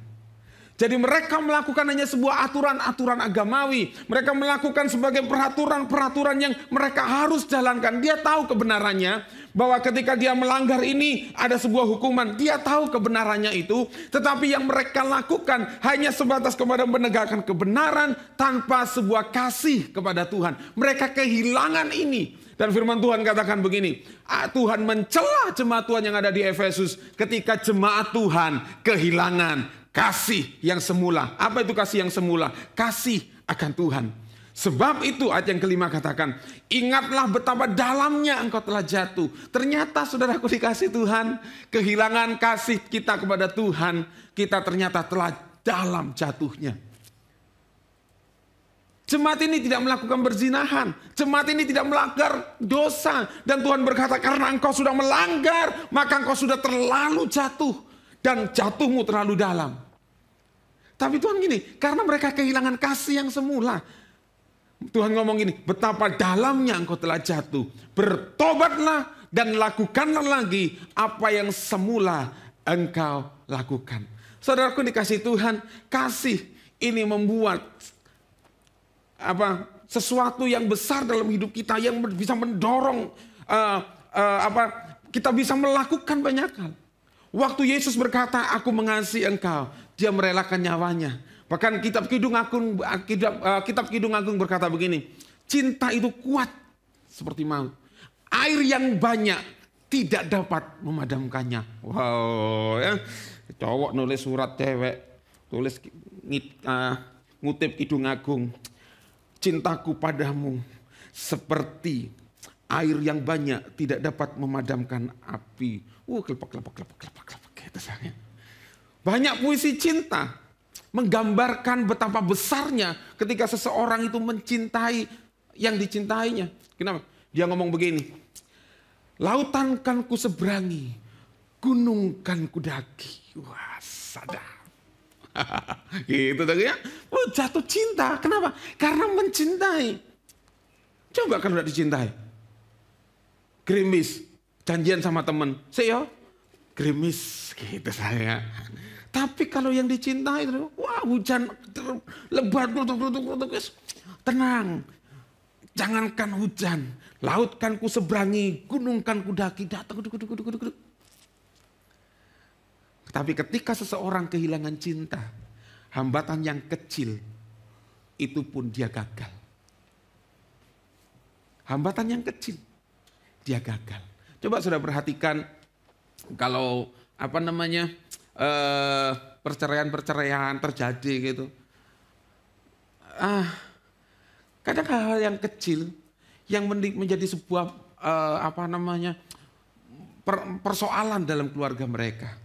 Jadi mereka melakukan hanya sebuah aturan-aturan agamawi. Mereka melakukan sebagai peraturan-peraturan yang mereka harus jalankan. Dia tahu kebenarannya, bahwa ketika dia melanggar ini ada sebuah hukuman. Dia tahu kebenarannya itu. Tetapi yang mereka lakukan hanya sebatas kepada menegakkan kebenaran tanpa sebuah kasih kepada Tuhan. Mereka kehilangan ini. Dan firman Tuhan katakan begini, Tuhan mencela jemaat Tuhan yang ada di Efesus ketika jemaat Tuhan kehilangan kasih yang semula. Apa itu kasih yang semula? Kasih akan Tuhan. Sebab itu ayat yang kelima katakan, ingatlah betapa dalamnya engkau telah jatuh. Ternyata saudaraku dikasih Tuhan, kehilangan kasih kita kepada Tuhan, kita ternyata telah dalam jatuhnya. Jemaat ini tidak melakukan perzinahan, jemaat ini tidak melanggar dosa. Dan Tuhan berkata, karena engkau sudah melanggar, maka engkau sudah terlalu jatuh. Dan jatuhmu terlalu dalam. Tapi Tuhan gini, karena mereka kehilangan kasih yang semula. Tuhan ngomong gini, betapa dalamnya engkau telah jatuh. Bertobatlah dan lakukanlah lagi apa yang semula engkau lakukan. Saudaraku dikasih Tuhan, kasih ini membuat sesuatu yang besar dalam hidup kita, yang bisa mendorong kita bisa melakukan banyak hal. Waktu Yesus berkata, aku mengasihi engkau, dia merelakan nyawanya. Bahkan kitab Kidung Agung berkata begini, cinta itu kuat seperti maut. Air yang banyak tidak dapat memadamkannya. Wow, ya. Cowok nulis surat cewek, tulis ngutip Kidung Agung. Cintaku padamu seperti air yang banyak tidak dapat memadamkan api. Kelepak. Gitu, banyak puisi cinta menggambarkan betapa besarnya ketika seseorang itu mencintai yang dicintainya. Kenapa? Dia ngomong begini, lautan kan ku seberangi, gunung kan ku daki. Wah, sadar. Gitu ya. Jatuh cinta. Kenapa? Karena mencintai. Coba kalau tidak dicintai. Gerimis, janjian sama teman. Saya gerimis gitu saya. Tapi kalau yang dicintai itu, wah hujan lebat, tenang. Jangankan hujan, laut kan ku seberangi, gunung kan ku daki, datang. Tapi ketika seseorang kehilangan cinta, hambatan yang kecil, itu pun dia gagal. Hambatan yang kecil, dia gagal. Coba sudah perhatikan kalau perceraian terjadi gitu. Kadang hal-hal yang kecil yang menjadi sebuah persoalan dalam keluarga mereka.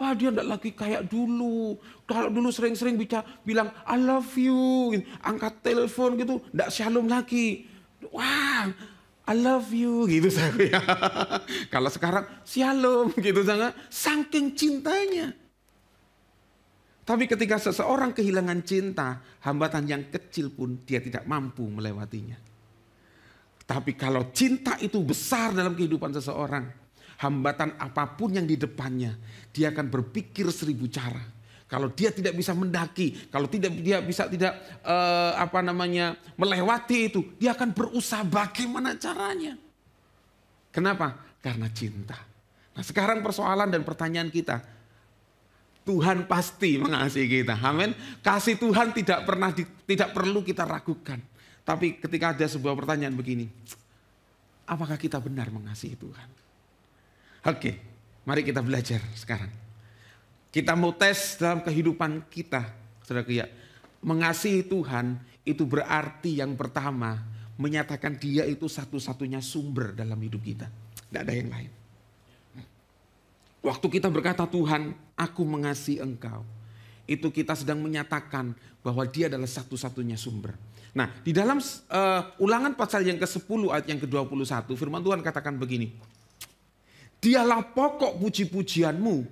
Wah, dia tidak lagi kayak dulu. Kalau dulu sering-sering bilang I love you, angkat telepon gitu, tidak shalom lagi. Wah, I love you gitu saya. Kalau sekarang shalom gitu sangat, saking cintanya. Tapi ketika seseorang kehilangan cinta, hambatan yang kecil pun dia tidak mampu melewatinya. Tapi kalau cinta itu besar dalam kehidupan seseorang, hambatan apapun yang di depannya, dia akan berpikir 1000 cara. Kalau dia tidak bisa mendaki, kalau dia tidak melewati itu, dia akan berusaha bagaimana caranya. Kenapa? Karena cinta. Nah, sekarang persoalan dan pertanyaan kita, Tuhan pasti mengasihi kita. Amin. Kasih Tuhan tidak perlu kita ragukan. Tapi ketika ada sebuah pertanyaan begini, apakah kita benar mengasihi Tuhan? Oke, mari kita belajar sekarang. Kita mau tes dalam kehidupan kita, saudara. Mengasihi Tuhan itu berarti yang pertama, menyatakan dia itu satu-satunya sumber dalam hidup kita. Tidak ada yang lain. Waktu kita berkata Tuhan, aku mengasihi engkau, itu kita sedang menyatakan bahwa dia adalah satu-satunya sumber. Nah, di dalam Ulangan pasal yang ke-10 ayat yang ke-21, firman Tuhan katakan begini. Dialah pokok puji-pujianmu,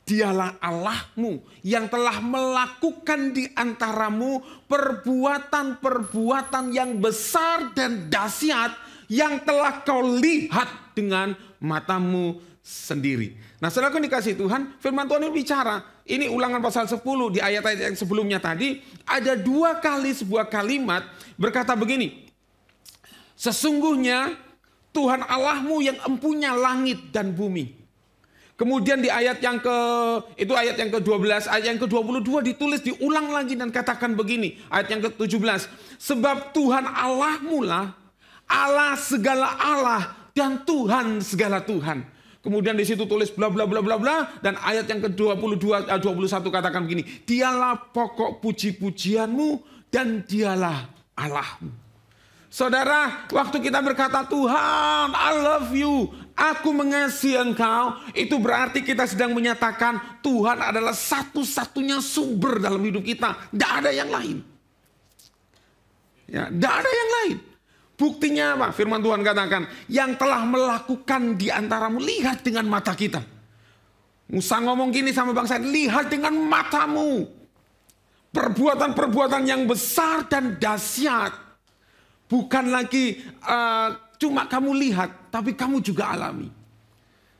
dialah Allahmu yang telah melakukan di antaramu perbuatan-perbuatan yang besar dan dahsyat yang telah kau lihat dengan matamu sendiri. Nah, saudaraku dikasih Tuhan, firman Tuhan ini bicara. Ini Ulangan pasal 10 di ayat-ayat yang sebelumnya tadi. Ada 2 kali sebuah kalimat berkata begini. Sesungguhnya Tuhan Allahmu yang empunya langit dan bumi. Kemudian di ayat yang ke-12, ayat yang ke-22 ditulis, diulang lagi dan katakan begini. Ayat yang ke-17. Sebab Tuhan Allahmu lah Allah segala Allah dan Tuhan segala Tuhan. Kemudian di situ tulis bla bla bla bla bla, dan ayat yang ke-21 katakan begini, dialah pokok puji-pujianmu dan dialah Allahmu. Saudara, waktu kita berkata Tuhan, I love you, aku mengasihi engkau, itu berarti kita sedang menyatakan Tuhan adalah satu-satunya sumber dalam hidup kita. Tidak ada yang lain. Ya, tidak ada yang lain. Buktinya apa? Firman Tuhan katakan, yang telah melakukan di antaramu, lihat dengan mata kita. Musa ngomong gini sama bangsa, lihat dengan matamu. Perbuatan-perbuatan yang besar dan dahsyat. Bukan lagi cuma kamu lihat, tapi kamu juga alami.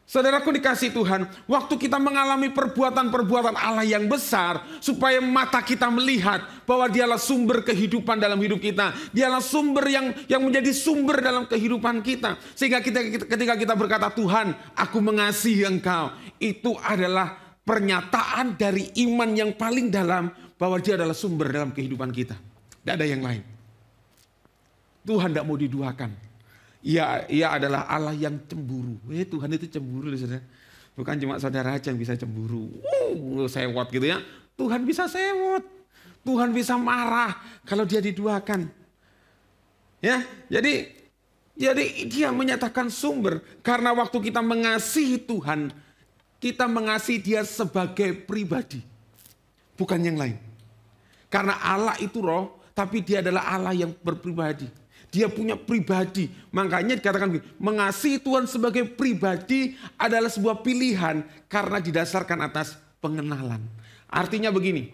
Saudaraku dikasih Tuhan, waktu kita mengalami perbuatan-perbuatan Allah yang besar, supaya mata kita melihat bahwa dialah sumber kehidupan dalam hidup kita. Dialah sumber yang menjadi sumber dalam kehidupan kita. Sehingga ketika kita berkata, Tuhan, aku mengasihi engkau. Itu adalah pernyataan dari iman yang paling dalam, bahwa dia adalah sumber dalam kehidupan kita. Tidak ada yang lain. Tuhan tidak mau diduakan. Ia adalah Allah yang cemburu. Tuhan itu cemburu, saudara. Bukan cuma saudara aja yang bisa cemburu. Sewot gitu ya. Tuhan bisa sewot. Tuhan bisa marah kalau dia diduakan. Ya, jadi dia menyatakan sumber. Karena waktu kita mengasihi Tuhan, kita mengasihi dia sebagai pribadi. Bukan yang lain. Karena Allah itu roh, tapi dia adalah Allah yang berpribadi. Dia punya pribadi. Makanya dikatakan begini, mengasihi Tuhan sebagai pribadi adalah sebuah pilihan karena didasarkan atas pengenalan. Artinya begini,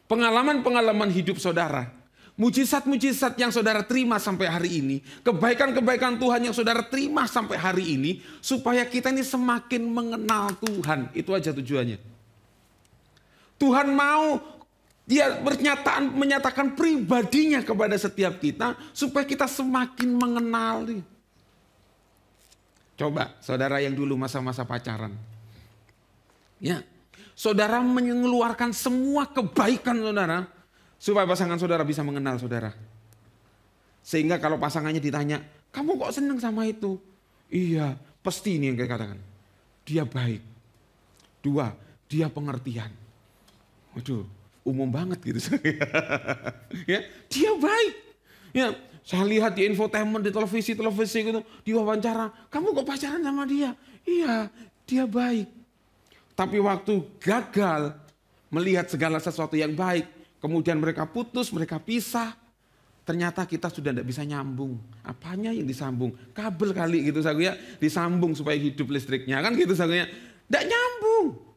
pengalaman-pengalaman hidup saudara, mujizat-mujizat yang saudara terima sampai hari ini, kebaikan-kebaikan Tuhan yang saudara terima sampai hari ini, supaya kita ini semakin mengenal Tuhan. Itu aja tujuannya. Tuhan mau dia menyatakan pribadinya kepada setiap kita supaya kita semakin mengenal dia. Coba saudara yang dulu masa-masa pacaran. Ya, saudara mengeluarkan semua kebaikan saudara supaya pasangan saudara bisa mengenal saudara. Sehingga kalau pasangannya ditanya, "Kamu kok senang sama itu?" "Iya, pasti ini yang saya katakan. Dia baik. 2, dia pengertian." Waduh. Umum banget gitu. Ya, dia baik. Ya, saya lihat di infotainment, di televisi gitu, di wawancara, "Kamu kok pacaran sama dia?" "Iya, dia baik." Tapi waktu gagal melihat segala sesuatu yang baik, kemudian mereka putus, mereka pisah, ternyata kita sudah tidak bisa nyambung. Apanya yang disambung? Kabel kali gitu saya, disambung supaya hidup listriknya, kan gitu saya. Tidak nyambung.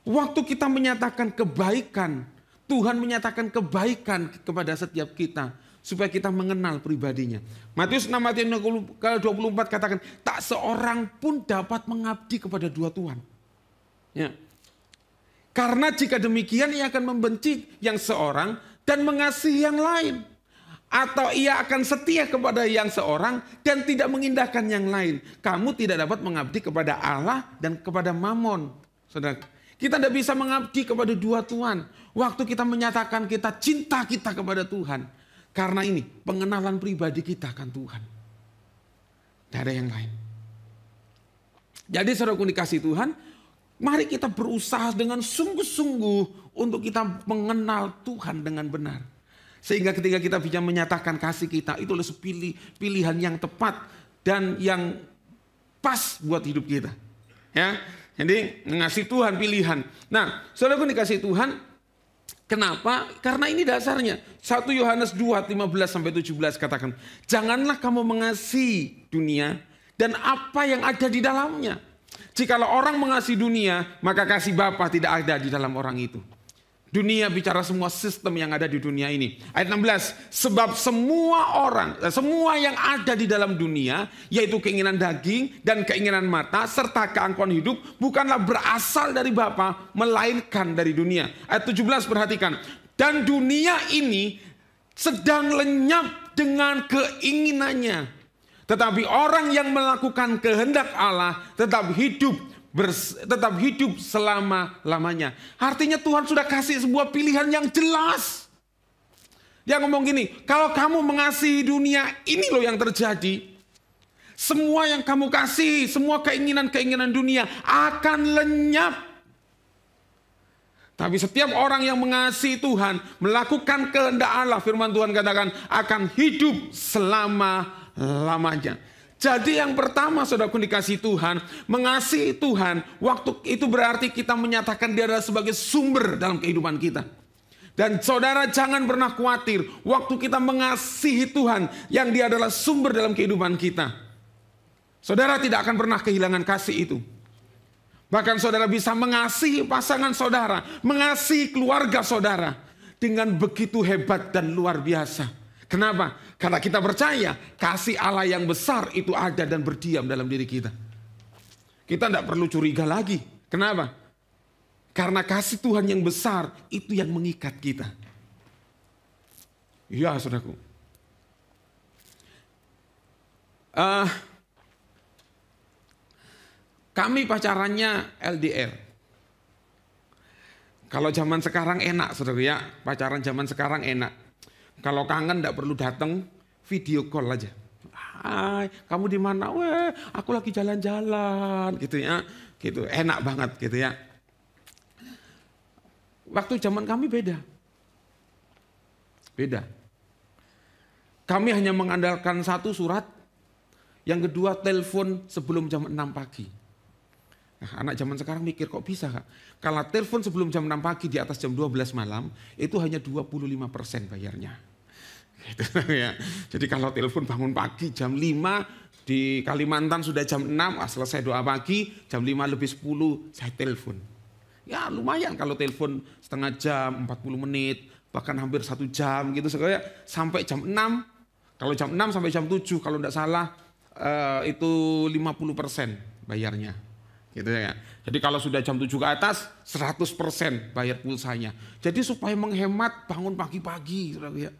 Waktu kita menyatakan kebaikan, Tuhan menyatakan kebaikan kepada setiap kita supaya kita mengenal pribadinya. Matius 6 ayat 24 katakan, tak seorang pun dapat mengabdi kepada dua Tuhan. Ya. Karena jika demikian ia akan membenci yang seorang dan mengasihi yang lain. Atau ia akan setia kepada yang seorang dan tidak mengindahkan yang lain. Kamu tidak dapat mengabdi kepada Allah dan kepada Mammon. Saudara, kita tidak bisa mengabdi kepada dua Tuhan. Waktu kita menyatakan kita cinta kita kepada Tuhan. Karena ini pengenalan pribadi kita akan Tuhan. Tidak ada yang lain. Jadi saudaraku dikasih Tuhan, mari kita berusaha dengan sungguh-sungguh untuk kita mengenal Tuhan dengan benar. Sehingga ketika kita bisa menyatakan kasih kita, itu adalah pilihan yang tepat dan yang pas buat hidup kita. Ya. Jadi mengasihi Tuhan pilihan. Nah, saudaraku dikasih Tuhan, kenapa? Karena ini dasarnya. 1 Yohanes 2, 15-17 katakan, janganlah kamu mengasihi dunia dan apa yang ada di dalamnya. Jikalau orang mengasihi dunia, maka kasih Bapa tidak ada di dalam orang itu. Dunia bicara semua sistem yang ada di dunia ini. Ayat 16, sebab semua yang ada di dalam dunia, yaitu keinginan daging dan keinginan mata, serta keangkuhan hidup, bukanlah berasal dari Bapa, melainkan dari dunia. Ayat 17 perhatikan, dan dunia ini sedang lenyap dengan keinginannya. Tetapi orang yang melakukan kehendak Allah tetap hidup selama-lamanya. Artinya Tuhan sudah kasih sebuah pilihan yang jelas. Dia ngomong gini, kalau kamu mengasihi dunia, ini loh yang terjadi. Semua yang kamu kasih, semua keinginan-keinginan dunia akan lenyap. Tapi setiap orang yang mengasihi Tuhan, melakukan kehendak Allah, firman Tuhan katakan akan hidup selama-lamanya. Jadi yang pertama saudaraku dikasihi Tuhan, mengasihi Tuhan, waktu itu berarti kita menyatakan dia adalah sebagai sumber dalam kehidupan kita. Dan saudara jangan pernah khawatir, waktu kita mengasihi Tuhan, yang dia adalah sumber dalam kehidupan kita. Saudara tidak akan pernah kehilangan kasih itu. Bahkan saudara bisa mengasihi pasangan saudara, mengasihi keluarga saudara dengan begitu hebat dan luar biasa. Kenapa? Karena kita percaya kasih Allah yang besar itu ada dan berdiam dalam diri kita. Kita tidak perlu curiga lagi. Kenapa? Karena kasih Tuhan yang besar itu yang mengikat kita. Iya, saudaraku. Kami pacarannya LDR. Kalau zaman sekarang enak, saudara ya. Pacaran zaman sekarang enak. Kalau kangen tidak perlu datang, video call aja. Hai, kamu di mana? Weh, aku lagi jalan-jalan, gitu ya. Gitu, enak banget, gitu ya. Waktu zaman kami beda. Beda. Kami hanya mengandalkan satu surat, yang kedua telepon sebelum jam 6 pagi. Nah, anak zaman sekarang mikir kok bisa Kak? Kalau telepon sebelum jam 6 pagi di atas jam 12 malam, itu hanya 25% bayarnya. Gitu, ya. Jadi kalau telepon bangun pagi jam 5, di Kalimantan sudah jam 6, selesai doa pagi, jam 5 lebih 10 saya telepon. Ya lumayan kalau telepon setengah jam, 40 menit, bahkan hampir 1 jam gitu. Sekali sampai jam 6, kalau jam 6 sampai jam 7 kalau tidak salah itu 50% bayarnya. Gitu ya. Jadi kalau sudah jam 7 ke atas 100% bayar pulsanya. Jadi supaya menghemat bangun pagi-pagi, saudaraku ya.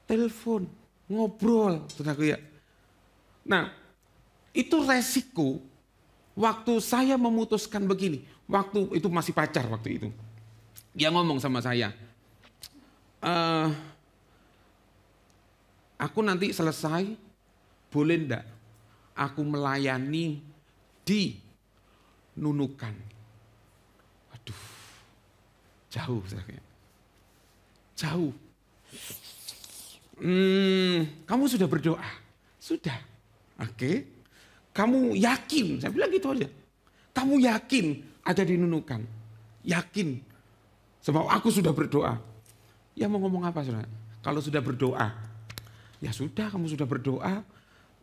Telepon, ngobrol, saudaraku ya. Nah, itu resiko waktu saya memutuskan begini. Waktu itu masih pacar waktu itu. Dia ngomong sama saya, aku nanti selesai, boleh enggak aku melayani di Nunukan. Waduh, jauh saya. Jauh. Kamu sudah berdoa? Sudah. Oke. Kamu yakin? Saya bilang gitu aja. Kamu yakin ada di Nunukan? Yakin. Sebab aku sudah berdoa. Ya mau ngomong apa saudara? Kalau sudah berdoa, ya sudah kamu sudah berdoa,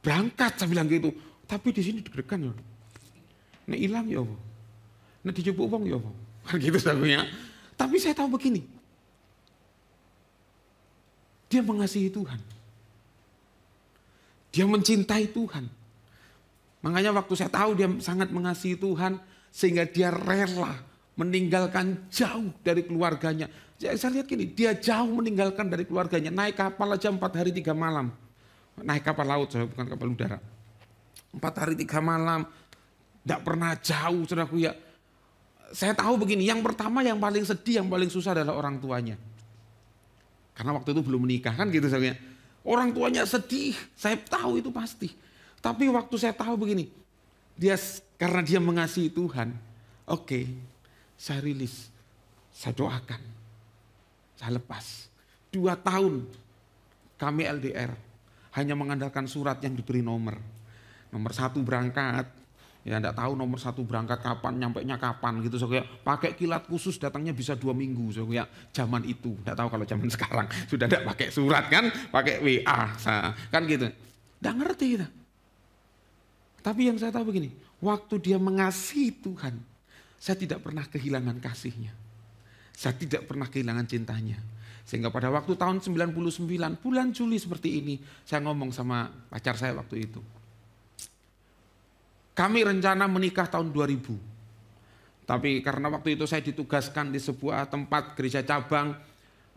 berangkat saya bilang gitu. Tapi di sini deg-degan loh. Nek hilang ya apa? Nek dijupuk wong ya apa? Kan gitu saudara. Tapi saya tahu begini. Dia mengasihi Tuhan. Dia mencintai Tuhan. Makanya waktu saya tahu dia sangat mengasihi Tuhan, sehingga dia rela meninggalkan jauh dari keluarganya. Saya lihat gini, dia jauh meninggalkan dari keluarganya. Naik kapal aja 4 hari 3 malam. Naik kapal laut, bukan kapal udara. 4 hari 3 malam. Tidak pernah jauh, saudaraku ya. Saya tahu begini, yang pertama yang paling sedih, yang paling susah adalah orang tuanya. Karena waktu itu belum menikah kan gitu saudara. Orang tuanya sedih, saya tahu itu pasti. Tapi waktu saya tahu begini, karena dia mengasihi Tuhan, oke, saya rilis, saya doakan, saya lepas. 2 tahun kami LDR, hanya mengandalkan surat yang diberi nomor. Nomor 1 berangkat. Ya enggak tahu nomor 1 berangkat kapan, nyampainya kapan gitu saudara. Pakai kilat khusus datangnya bisa 2 minggu saudara. Zaman itu, enggak tahu kalau zaman sekarang sudah enggak pakai surat kan, pakai WA kan gitu. Enggak ngerti kita. Tapi yang saya tahu begini, waktu dia mengasihi Tuhan, saya tidak pernah kehilangan kasihnya. Saya tidak pernah kehilangan cintanya. Sehingga pada waktu tahun 99 bulan Juli seperti ini, saya ngomong sama pacar saya waktu itu. Kami rencana menikah tahun 2000. Tapi karena waktu itu saya ditugaskan di sebuah tempat gereja cabang.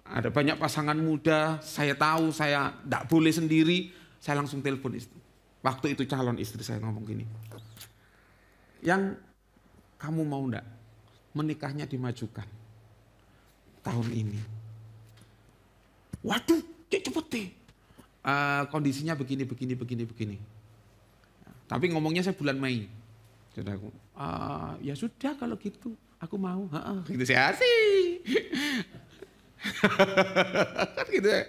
Ada banyak pasangan muda. Saya tahu saya tidak boleh sendiri. Saya langsung telepon istri. Waktu itu calon istri saya ngomong gini. Yang kamu mau enggak menikahnya dimajukan tahun ini? Waduh, cepet deh. Kondisinya begini. Tapi ngomongnya saya bulan Mei. Saudaraku. Ya sudah kalau gitu, aku mau. Gitu saya sih. Kan gitu ya.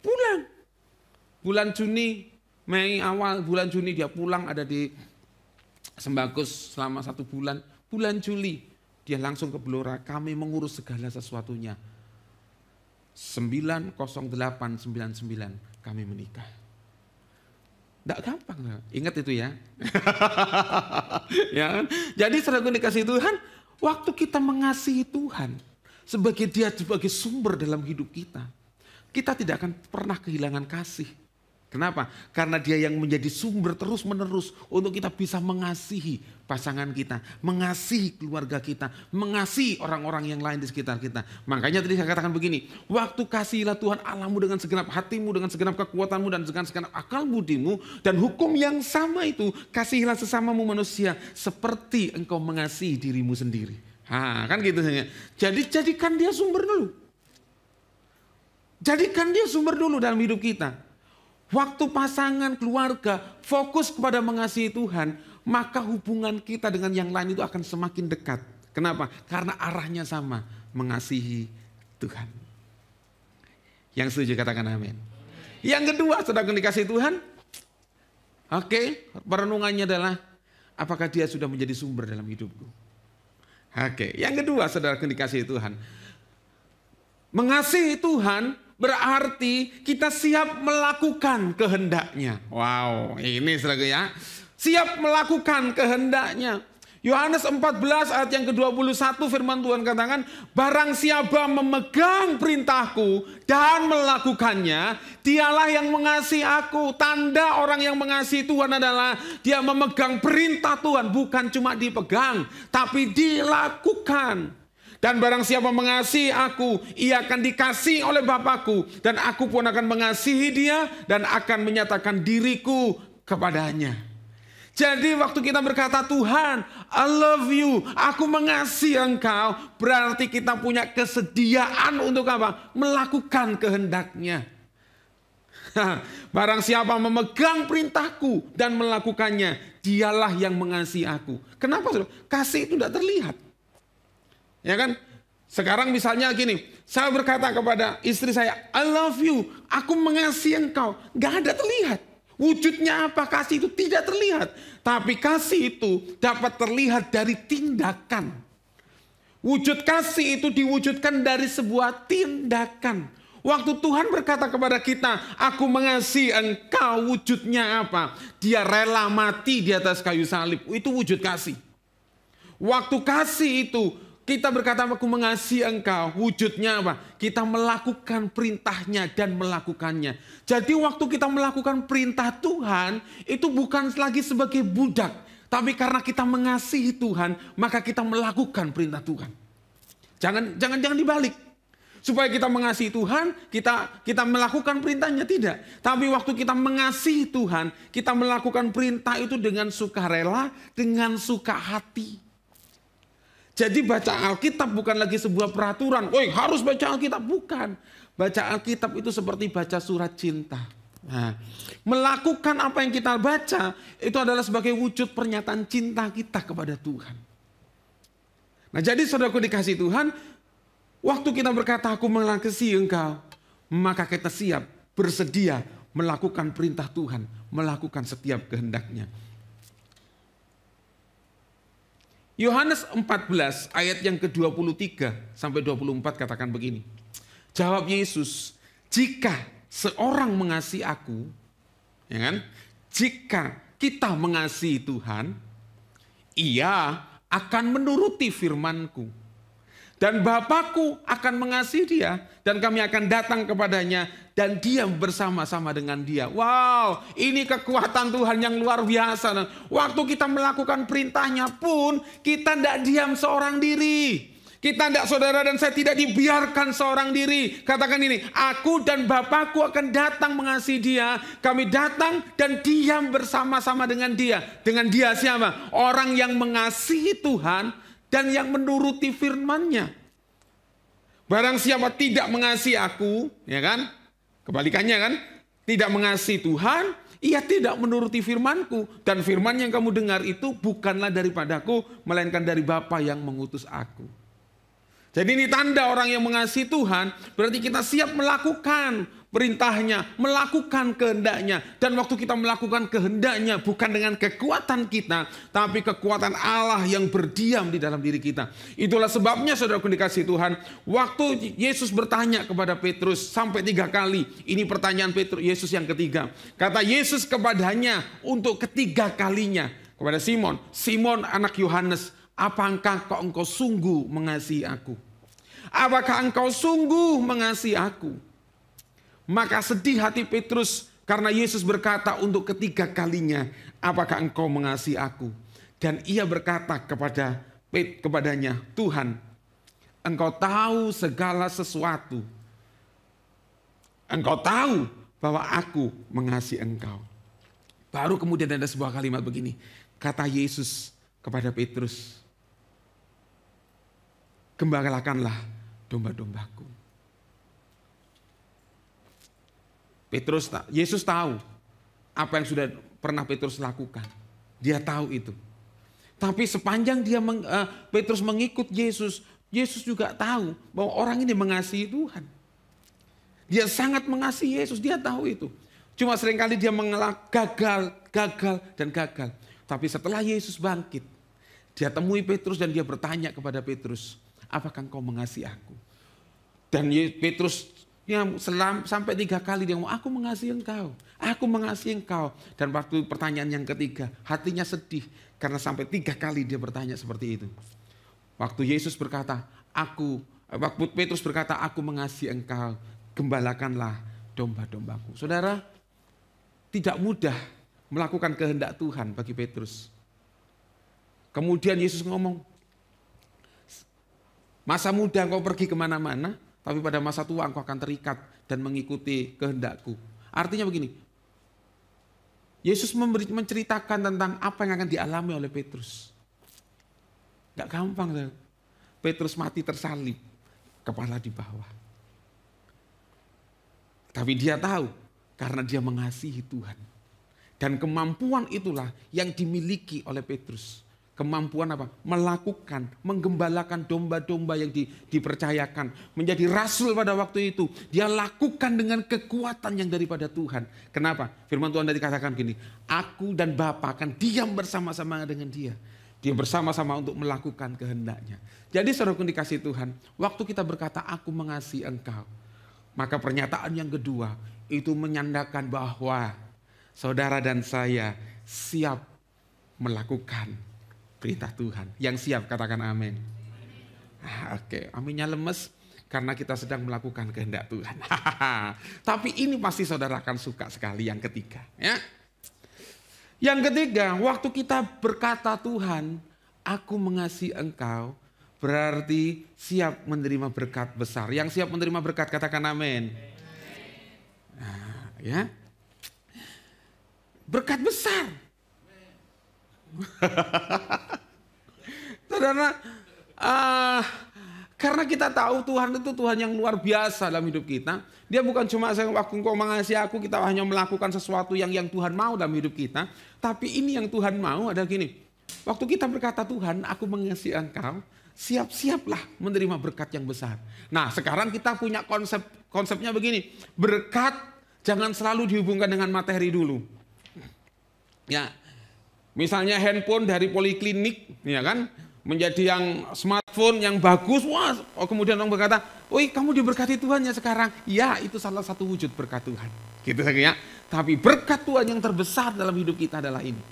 Pulang. Bulan Juni, Mei awal bulan Juni dia pulang, ada di Sembagus selama 1 bulan. Bulan Juli dia langsung ke Blora, kami mengurus segala sesuatunya. 90899 kami menikah. Tidak gampang, ingat itu ya. Ya kan? Jadi saudara dikasih Tuhan, waktu kita mengasihi Tuhan, Dia sebagai sumber dalam hidup kita tidak akan pernah kehilangan kasih. Kenapa? Karena Dia yang menjadi sumber terus menerus untuk kita bisa mengasihi pasangan kita, mengasihi keluarga kita, mengasihi orang-orang yang lain di sekitar kita. Makanya tadi saya katakan begini, waktu kasihilah Tuhan Allahmu dengan segenap hatimu, dengan segenap kekuatanmu, dan dengan segenap akal budimu, dan hukum yang sama itu, kasihilah sesamamu manusia seperti engkau mengasihi dirimu sendiri. Kan gitu saja. Jadi jadikan Dia sumber dulu. Jadikan Dia sumber dulu dalam hidup kita. Waktu pasangan, keluarga fokus kepada mengasihi Tuhan, maka hubungan kita dengan yang lain itu akan semakin dekat. Kenapa? Karena arahnya sama, mengasihi Tuhan. Yang setuju katakan amin. Yang kedua, saudara dikasihi Tuhan, perenungannya adalah apakah Dia sudah menjadi sumber dalam hidupku. Yang kedua, saudara dikasihi Tuhan, mengasihi Tuhan berarti kita siap melakukan kehendak-Nya. Wow, ini saudara ya. Siap melakukan kehendak-Nya. Yohanes 14 ayat yang ke-21 firman Tuhan katakan, barang siapa memegang perintahku dan melakukannya, dialah yang mengasihi aku. Tanda orang yang mengasihi Tuhan adalah dia memegang perintah Tuhan. Bukan cuma dipegang, tapi dilakukan. Dan barang siapa mengasihi aku, ia akan dikasihi oleh Bapakku. Dan aku pun akan mengasihi dia dan akan menyatakan diriku kepadanya. Jadi waktu kita berkata Tuhan, I love you, aku mengasihi engkau. Berarti kita punya kesediaan untuk apa? Melakukan kehendak-Nya. Barang siapa memegang perintahku dan melakukannya, dialah yang mengasihi aku. Kenapa? Kasih itu tidak terlihat. Ya kan? Sekarang misalnya gini, saya berkata kepada istri saya, I love you, aku mengasihi engkau. Gak ada terlihat. Wujudnya apa? Kasih itu tidak terlihat. Tapi kasih itu dapat terlihat dari tindakan. Wujud kasih itu diwujudkan dari sebuah tindakan. Waktu Tuhan berkata kepada kita, aku mengasihi engkau, wujudnya apa? Dia rela mati di atas kayu salib. Itu wujud kasih. Waktu kasih itu, kita berkata aku mengasihi engkau, wujudnya apa? Kita melakukan perintahnya dan melakukannya. Jadi waktu kita melakukan perintah Tuhan, itu bukan lagi sebagai budak. Tapi karena kita mengasihi Tuhan, maka kita melakukan perintah Tuhan. Jangan dibalik. Supaya kita mengasihi Tuhan, kita melakukan perintahnya, tidak. Tapi waktu kita mengasihi Tuhan, kita melakukan perintah itu dengan sukarela, dengan suka hati. Jadi baca Alkitab bukan lagi sebuah peraturan. Woi, harus baca Alkitab. Bukan. Baca Alkitab itu seperti baca surat cinta. Nah, melakukan apa yang kita baca itu adalah sebagai wujud pernyataan cinta kita kepada Tuhan. Nah, jadi saudaraku dikasihi Tuhan, waktu kita berkata aku mengasihi engkau, maka kita siap, bersedia melakukan perintah Tuhan, melakukan setiap kehendak-Nya. Yohanes 14 ayat yang ke-23 sampai 24 katakan begini. Jawab Yesus, jika seorang mengasihi aku, ya kan? Jika kita mengasihi Tuhan, ia akan menuruti firman-Ku. Dan Bapakku akan mengasihi dia, dan kami akan datang kepadanya dan diam bersama-sama dengan dia. Wow, ini kekuatan Tuhan yang luar biasa. Waktu kita melakukan perintahnya pun, kita tidak diam seorang diri. Kita tidak, saudara dan saya tidak dibiarkan seorang diri. Katakan ini, aku dan Bapakku akan datang mengasihi dia. Kami datang dan diam bersama-sama dengan dia. Dengan dia siapa? Orang yang mengasihi Tuhan dan yang menuruti firman-Nya. Barang siapa tidak mengasihi aku, ya kan? Kebalikannya kan? Tidak mengasihi Tuhan, ia tidak menuruti firman-Ku, dan firman yang kamu dengar itu bukanlah daripadaku, melainkan dari Bapa yang mengutus aku. Jadi ini tanda orang yang mengasihi Tuhan, berarti kita siap melakukan perintahnya, melakukan kehendaknya. Dan waktu kita melakukan kehendaknya bukan dengan kekuatan kita, tapi kekuatan Allah yang berdiam di dalam diri kita. Itulah sebabnya saudaraku dikasihi Tuhan, waktu Yesus bertanya kepada Petrus sampai 3 kali, ini pertanyaan Petrus, Yesus yang ketiga. Kata Yesus kepadanya untuk ketiga kalinya, kepada Simon, Simon anak Yohanes, apakah engkau sungguh mengasihi aku? Apakah engkau sungguh mengasihi aku? Maka sedih hati Petrus karena Yesus berkata untuk ketiga kalinya, apakah engkau mengasihi aku? Dan ia berkata kepadanya, Tuhan, engkau tahu segala sesuatu. Engkau tahu bahwa aku mengasihi engkau. Baru kemudian ada sebuah kalimat begini, kata Yesus kepada Petrus, gembalakanlah domba-dombaku. Yesus tahu apa yang sudah pernah Petrus lakukan. Dia tahu itu. Tapi sepanjang Petrus mengikut Yesus, Yesus juga tahu bahwa orang ini mengasihi Tuhan. Dia sangat mengasihi Yesus, dia tahu itu. Cuma seringkali dia mengelak gagal. Tapi setelah Yesus bangkit, dia temui Petrus dan dia bertanya kepada Petrus, apakah engkau mengasihi aku? Dan Petrus sampai 3 kali dia ngomong, aku mengasihi engkau, aku mengasihi engkau. Dan waktu pertanyaan yang ketiga, hatinya sedih karena sampai 3 kali dia bertanya seperti itu. Waktu Yesus berkata, waktu Petrus berkata, aku mengasihi engkau, gembalakanlah domba-dombaku. Saudara, tidak mudah melakukan kehendak Tuhan bagi Petrus. Kemudian Yesus ngomong, masa muda engkau pergi kemana-mana, tapi pada masa tua engkau akan terikat dan mengikuti kehendakku. Artinya begini, Yesus menceritakan tentang apa yang akan dialami oleh Petrus. Gak gampang, Petrus mati tersalib, kepala di bawah. Tapi dia tahu, karena dia mengasihi Tuhan. Dan kemampuan itulah yang dimiliki oleh Petrus. Kemampuan apa? Melakukan, menggembalakan domba-domba yang dipercayakan. Menjadi rasul pada waktu itu. Dia lakukan dengan kekuatan yang daripada Tuhan. Kenapa? Firman Tuhan tadi katakan gini, aku dan Bapa akan diam bersama-sama dengan dia. Dia bersama-sama untuk melakukan kehendaknya. Jadi saudaraku dikasihi Tuhan, waktu kita berkata aku mengasihi engkau, maka pernyataan yang kedua itu menyandakan bahwa saudara dan saya siap melakukan perintah Tuhan. Yang siap katakan amin. Oke, aminnya lemes karena kita sedang melakukan kehendak Tuhan. Tapi ini pasti saudara akan suka sekali yang ketiga. Ya. Yang ketiga, waktu kita berkata Tuhan, aku mengasihi engkau, berarti siap menerima berkat besar. Yang siap menerima berkat katakan amin. Nah, ya. Berkat besar. Saudara, karena kita tahu Tuhan itu Tuhan yang luar biasa dalam hidup kita. Dia bukan cuma waktu engkau mengasihi aku, kita hanya melakukan sesuatu yang Tuhan mau dalam hidup kita. Tapi ini yang Tuhan mau adalah gini. Waktu kita berkata Tuhan, aku mengasihi engkau, siap-siaplah menerima berkat yang besar. Nah sekarang kita punya konsepnya begini. Berkat jangan selalu dihubungkan dengan materi dulu. Ya, misalnya handphone dari poliklinik, ya kan, menjadi yang smartphone yang bagus, wah, kemudian orang berkata, "Woi, kamu diberkati Tuhan ya sekarang." Ya, itu salah satu wujud berkat Tuhan. Gitu saja ya. Tapi berkat Tuhan yang terbesar dalam hidup kita adalah ini.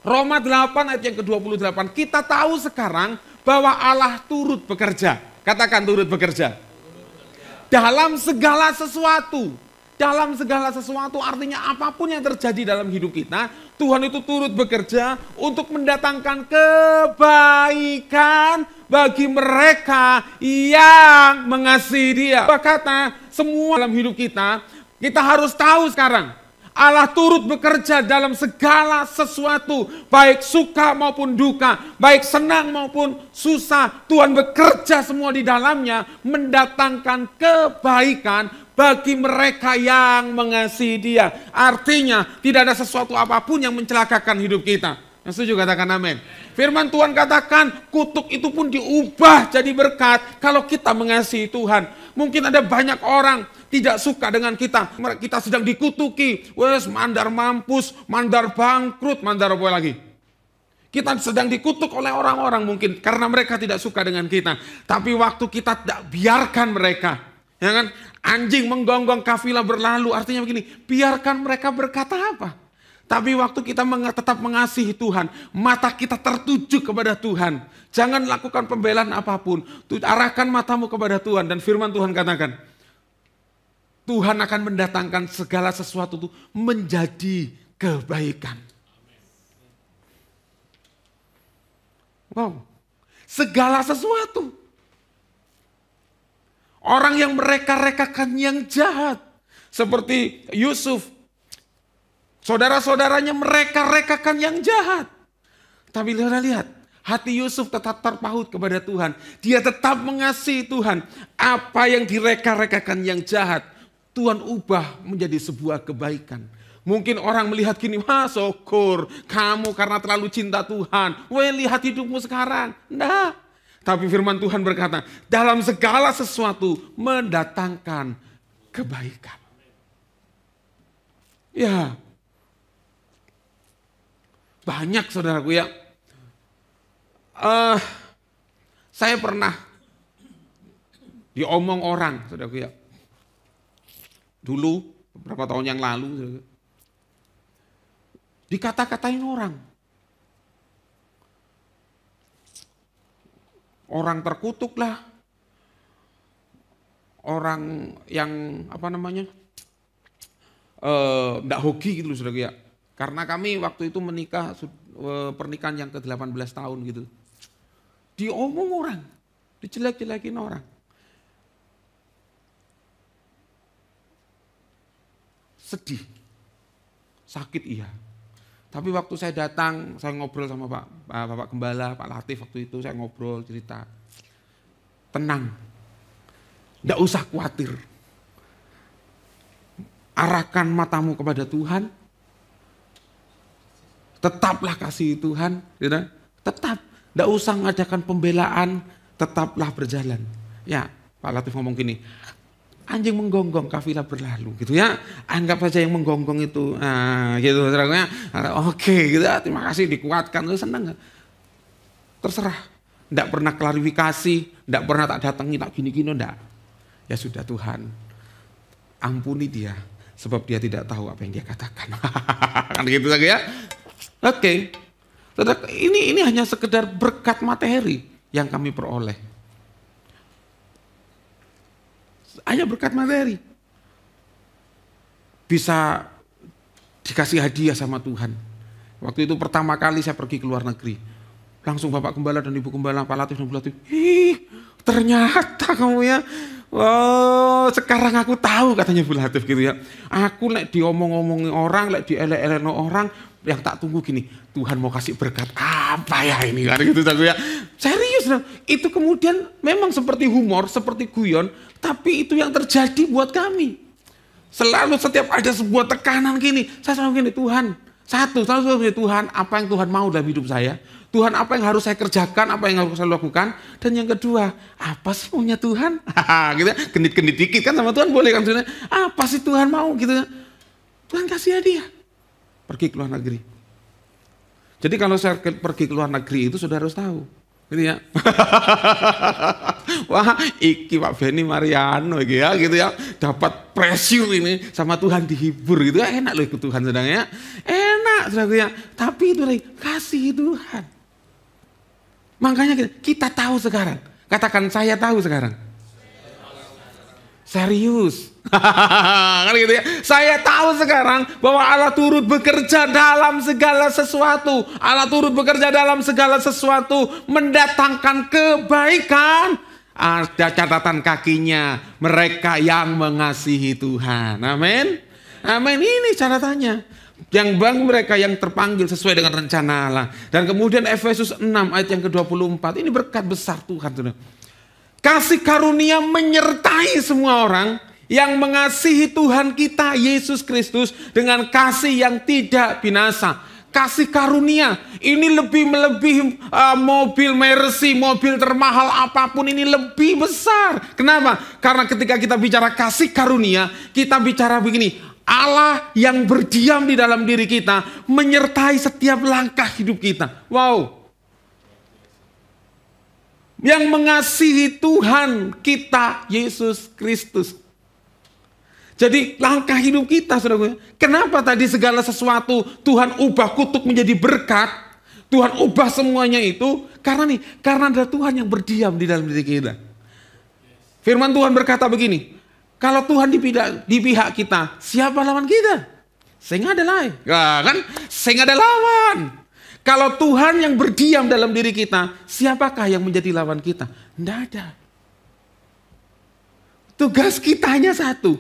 Roma 8 ayat yang ke-28, kita tahu sekarang bahwa Allah turut bekerja. Katakan turut bekerja. Dalam segala sesuatu. Dalam segala sesuatu artinya apapun yang terjadi dalam hidup kita, Tuhan itu turut bekerja untuk mendatangkan kebaikan bagi mereka yang mengasihi Dia. Berkata semua dalam hidup kita harus tahu sekarang Allah turut bekerja dalam segala sesuatu, baik suka maupun duka, baik senang maupun susah. Tuhan bekerja semua di dalamnya, mendatangkan kebaikan bagi mereka yang mengasihi Dia. Artinya tidak ada sesuatu apapun yang mencelakakan hidup kita. Yang setuju katakan amin. Firman Tuhan katakan kutuk itu pun diubah jadi berkat kalau kita mengasihi Tuhan. Mungkin ada banyak orang tidak suka dengan kita. Kita sedang dikutuki. Wes mandar mampus, mandar bangkrut, mandar apa lagi. Kita sedang dikutuk oleh orang-orang mungkin karena mereka tidak suka dengan kita. Tapi waktu kita tidak biarkan mereka, ya kan? Anjing menggonggong kafilah berlalu, artinya begini, biarkan mereka berkata apa. Tapi waktu kita tetap mengasihi Tuhan, mata kita tertuju kepada Tuhan. Jangan lakukan pembelaan apapun. Arahkan matamu kepada Tuhan. Dan firman Tuhan katakan, Tuhan akan mendatangkan segala sesuatu itu menjadi kebaikan. Wow, segala sesuatu. Orang yang mereka-rekakan yang jahat. Seperti Yusuf. Saudara-saudaranya mereka-rekakan yang jahat. Tapi lihat, hati Yusuf tetap terpaut kepada Tuhan. Dia tetap mengasihi Tuhan. Apa yang direka-rekakan yang jahat, Tuhan ubah menjadi sebuah kebaikan. Mungkin orang melihat gini, wah syukur kamu karena terlalu cinta Tuhan. Wah lihat hidupmu sekarang. Nah, tapi firman Tuhan berkata, dalam segala sesuatu mendatangkan kebaikan. Ya, banyak saudaraku ya. Saya pernah diomong orang, saudaraku ya. Dulu, beberapa tahun yang lalu, saudaraku, dikata-katain orang. Orang terkutuk lah. Orang yang enggak hoki gitu loh saudaraku ya. Karena kami waktu itu menikah, pernikahan yang ke-18 tahun gitu. Diomong orang, dijelek-jelekin orang. Sedih, sakit iya. Tapi waktu saya datang, saya ngobrol sama Bapak Gembala, Pak Latif waktu itu, saya ngobrol, cerita. Tenang, enggak usah khawatir. Arahkan matamu kepada Tuhan. Tetaplah kasih Tuhan, gitu. Tetap, tidak usah ngadakan pembelaan, tetaplah berjalan. Ya, Pak Latif ngomong gini, anjing menggonggong kafilah berlalu, gitu ya. Anggap saja yang menggonggong itu, gitu. Oke, gitu. Terima kasih dikuatkan, senang. Terserah, tidak pernah klarifikasi, tidak pernah tak datangi, tak gini-gini, tidak. Ya sudah Tuhan, ampuni dia, sebab dia tidak tahu apa yang dia katakan. Kan gitu saja ya. Oke. Ini hanya sekedar berkat materi yang kami peroleh. Hanya berkat materi. Bisa dikasih hadiah sama Tuhan. Waktu itu pertama kali saya pergi ke luar negeri. Langsung Bapak Gembala dan Ibu Gembala, Pak Latif dan Bu Latif. Ternyata kamu ya. Oh, sekarang aku tahu katanya Bu Latif gitu ya. Aku lek diomong-omongin orang, lek dielek-elek orang, yang tak tunggu gini, Tuhan mau kasih berkat apa ya ini kan gitu ya. Serius, itu kemudian memang seperti humor, seperti guyon, tapi itu yang terjadi buat kami. Selalu setiap ada sebuah tekanan gini, saya selalu gini, Tuhan, selalu Tuhan, apa yang Tuhan mau dalam hidup saya? Tuhan, apa yang harus saya kerjakan, apa yang harus saya lakukan? Dan yang kedua, apa sih maunya Tuhan? Gitu, genit-genit dikit kan sama Tuhan boleh kan? Apa sih Tuhan mau gitu? Tuhan kasih hadiah. Pergi ke luar negeri. Jadi kalau saya pergi ke luar negeri itu sudah harus tahu. Gitu ya. Wah, iki Pak Benny Mariano gitu ya. Dapat pressure ini sama Tuhan dihibur gitu ya. Enak loh ikut Tuhan sedang ya. Enak sedang ya. Tapi itu lagi kasih Tuhan. Makanya kita tahu sekarang. Katakan saya tahu sekarang. Serius. Kan gitu ya. Saya tahu sekarang bahwa Allah turut bekerja dalam segala sesuatu. Allah turut bekerja dalam segala sesuatu mendatangkan kebaikan. Ada catatan kakinya, mereka yang mengasihi Tuhan. Amin. Amin, ini catatannya. Yang bagi mereka yang terpanggil sesuai dengan rencana Allah. Dan kemudian Efesus 6 ayat yang ke-24. Ini berkat besar Tuhan. Kasih karunia menyertai semua orang yang mengasihi Tuhan kita Yesus Kristus dengan kasih yang tidak binasa. Kasih karunia ini lebih melebihi mobil Mercy, mobil termahal apapun, ini lebih besar. Kenapa? Karena ketika kita bicara kasih karunia, kita bicara begini. Allah yang berdiam di dalam diri kita menyertai setiap langkah hidup kita. Wow. Yang mengasihi Tuhan kita Yesus Kristus. Jadi langkah hidup kita, saudara. Kenapa tadi segala sesuatu Tuhan ubah kutuk menjadi berkat? Tuhan ubah semuanya itu karena ada Tuhan yang berdiam di dalam diri kita. Firman Tuhan berkata begini. Kalau Tuhan di pihak kita, siapa lawan kita? Saya nggak ada lain. Ya, kan? Saya nggak ada lawan. Kalau Tuhan yang berdiam dalam diri kita, siapakah yang menjadi lawan kita? Tidak ada. Tugas kita hanya satu.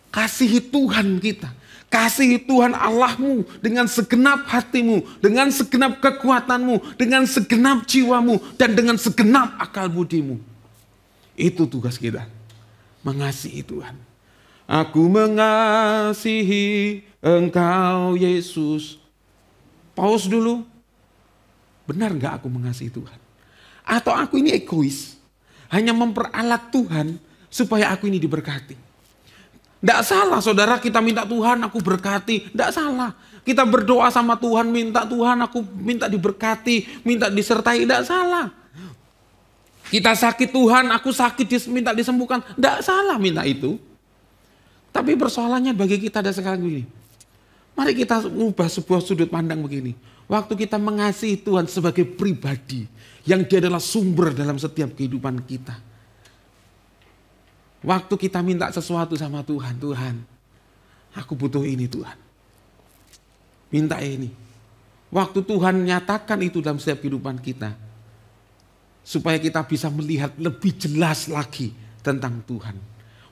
Kasihi Tuhan kita. Kasihi Tuhan Allahmu dengan segenap hatimu, dengan segenap kekuatanmu, dengan segenap jiwamu, dan dengan segenap akal budimu. Itu tugas kita. Mengasihi Tuhan. Aku mengasihi Engkau Yesus. Pause dulu. Benar gak aku mengasihi Tuhan? Atau aku ini egois? Hanya memperalat Tuhan supaya aku ini diberkati. Tidak salah saudara kita minta Tuhan aku berkati. Tidak salah. Kita berdoa sama Tuhan, minta Tuhan aku minta diberkati, minta disertai. Tidak salah. Kita sakit Tuhan, aku sakit minta disembuhkan. Tidak salah minta itu. Tapi persoalannya bagi kita ada sekarang begini. Mari kita ubah sebuah sudut pandang begini. Waktu kita mengasihi Tuhan sebagai pribadi. Yang dia adalah sumber dalam setiap kehidupan kita. Waktu kita minta sesuatu sama Tuhan. Tuhan, aku butuh ini Tuhan. Minta ini. Waktu Tuhan nyatakan itu dalam setiap kehidupan kita. Supaya kita bisa melihat lebih jelas lagi tentang Tuhan.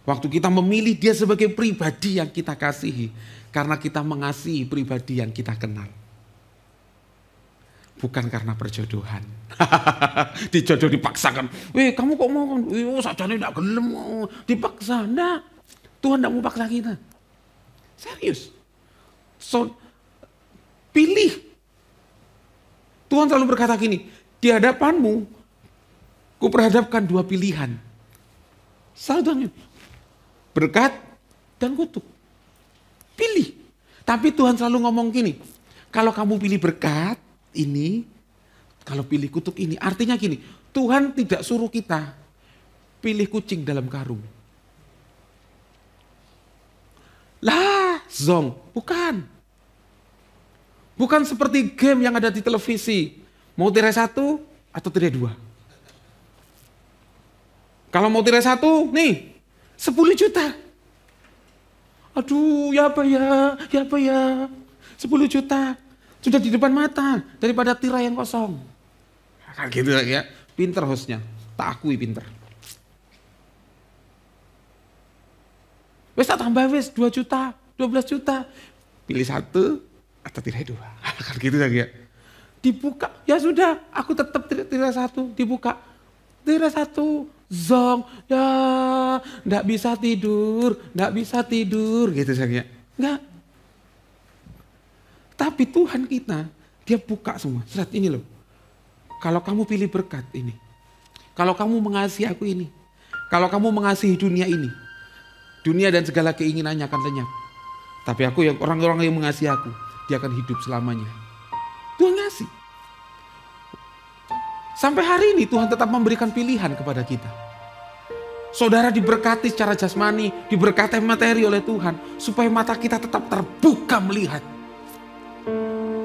Waktu kita memilih dia sebagai pribadi yang kita kasihi. Karena kita mengasihi pribadi yang kita kenal. Bukan karena perjodohan. Dijodoh dipaksakan. Kamu kok mau? Sajane tidak gelem. Dipaksa. Enggak. Tuhan tidak mau paksa kita. Serius. Pilih. Tuhan selalu berkata gini. Di hadapanmu. Kuperhadapkan dua pilihan. Satu berkat dan kutuk. Pilih. Tapi Tuhan selalu ngomong gini. Kalau kamu pilih berkat ini. Kalau pilih kutuk ini. Artinya gini. Tuhan tidak suruh kita pilih kucing dalam karung. Lah, zong. Bukan. Bukan seperti game yang ada di televisi. Mau tirai 1 atau tirai 2. Kalau mau tirai 1, nih, 10 juta. Aduh, ya apa ya, 10 juta. Sudah di depan mata, daripada tirai yang kosong. Kan gitu ya, pinter hostnya, tak akui pinter. Wes tak tambah wes, 2 juta, 12 juta. Pilih 1 atau tirai 2. Kan gitu ya. Dibuka, ya sudah, aku tetap tirai 1, dibuka. Tirai 1. Zong, ya, nggak bisa tidur, gitu saja. Enggak. Tapi Tuhan kita, dia buka semua. Serat ini loh. Kalau kamu pilih berkat ini, kalau kamu mengasihi aku ini, kalau kamu mengasihi dunia ini, dunia dan segala keinginannya akan lenyap. Tapi aku yang orang-orang yang mengasihi aku, dia akan hidup selamanya. Tuhan ngasih. Sampai hari ini Tuhan tetap memberikan pilihan kepada kita. Saudara diberkati secara jasmani, diberkati materi oleh Tuhan. Supaya mata kita tetap terbuka melihat.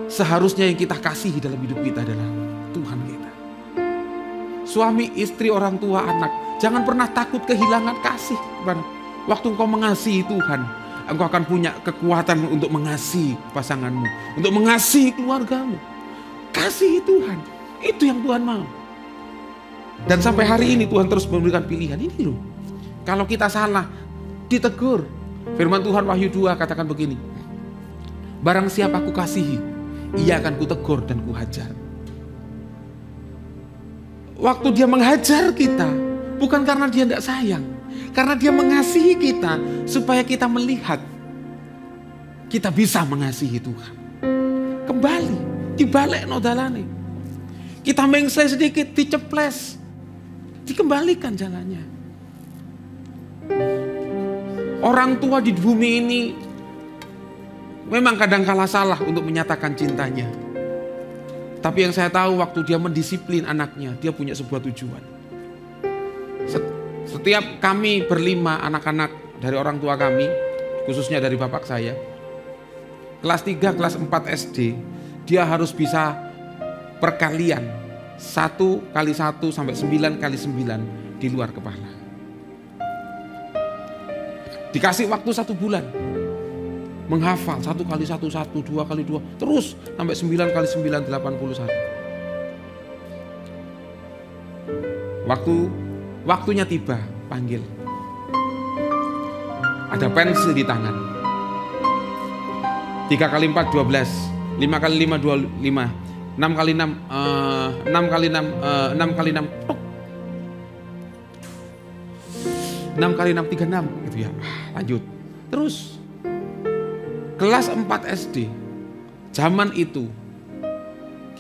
Seharusnya yang kita kasihi dalam hidup kita adalah Tuhan kita. Suami, istri, orang tua, anak. Jangan pernah takut kehilangan kasih. Waktu engkau mengasihi Tuhan, engkau akan punya kekuatan untuk mengasihi pasanganmu. Untuk mengasihi keluargamu. Kasihi Tuhan. Itu yang Tuhan mau. Dan sampai hari ini Tuhan terus memberikan pilihan. Ini loh. Kalau kita salah, ditegur. Firman Tuhan Wahyu 2 katakan begini. Barang siapa aku kasihi, ia akan kutegur dan kuhajar. Waktu dia menghajar kita, bukan karena dia tidak sayang. Karena dia mengasihi kita, supaya kita melihat kita bisa mengasihi Tuhan. Kembali, dibalik nodalane. Kita mengsel sedikit, diceples. Dikembalikan jalannya. Orang tua di bumi ini memang kadang kala salah untuk menyatakan cintanya. Tapi yang saya tahu waktu dia mendisiplin anaknya, dia punya sebuah tujuan. Setiap kami berlima anak-anak dari orang tua kami, khususnya dari bapak saya, kelas 3, kelas 4 SD, dia harus bisa perkalian 1 kali 1 sampai 9 kali 9 di luar kepala. Dikasih waktu 1 bulan. Menghafal 1 kali 1, 1, 2 kali 2, terus sampai 9 kali 9, 81. Waktunya tiba, panggil. Ada pensil di tangan. 3 kali 4, 12. 5 kali 5, 25. 6 kali 6, 6 kali 6, 6 kali 6, tuk. 6 kali 6, 36 gitu ya. Lanjut. Terus kelas 4 SD, zaman itu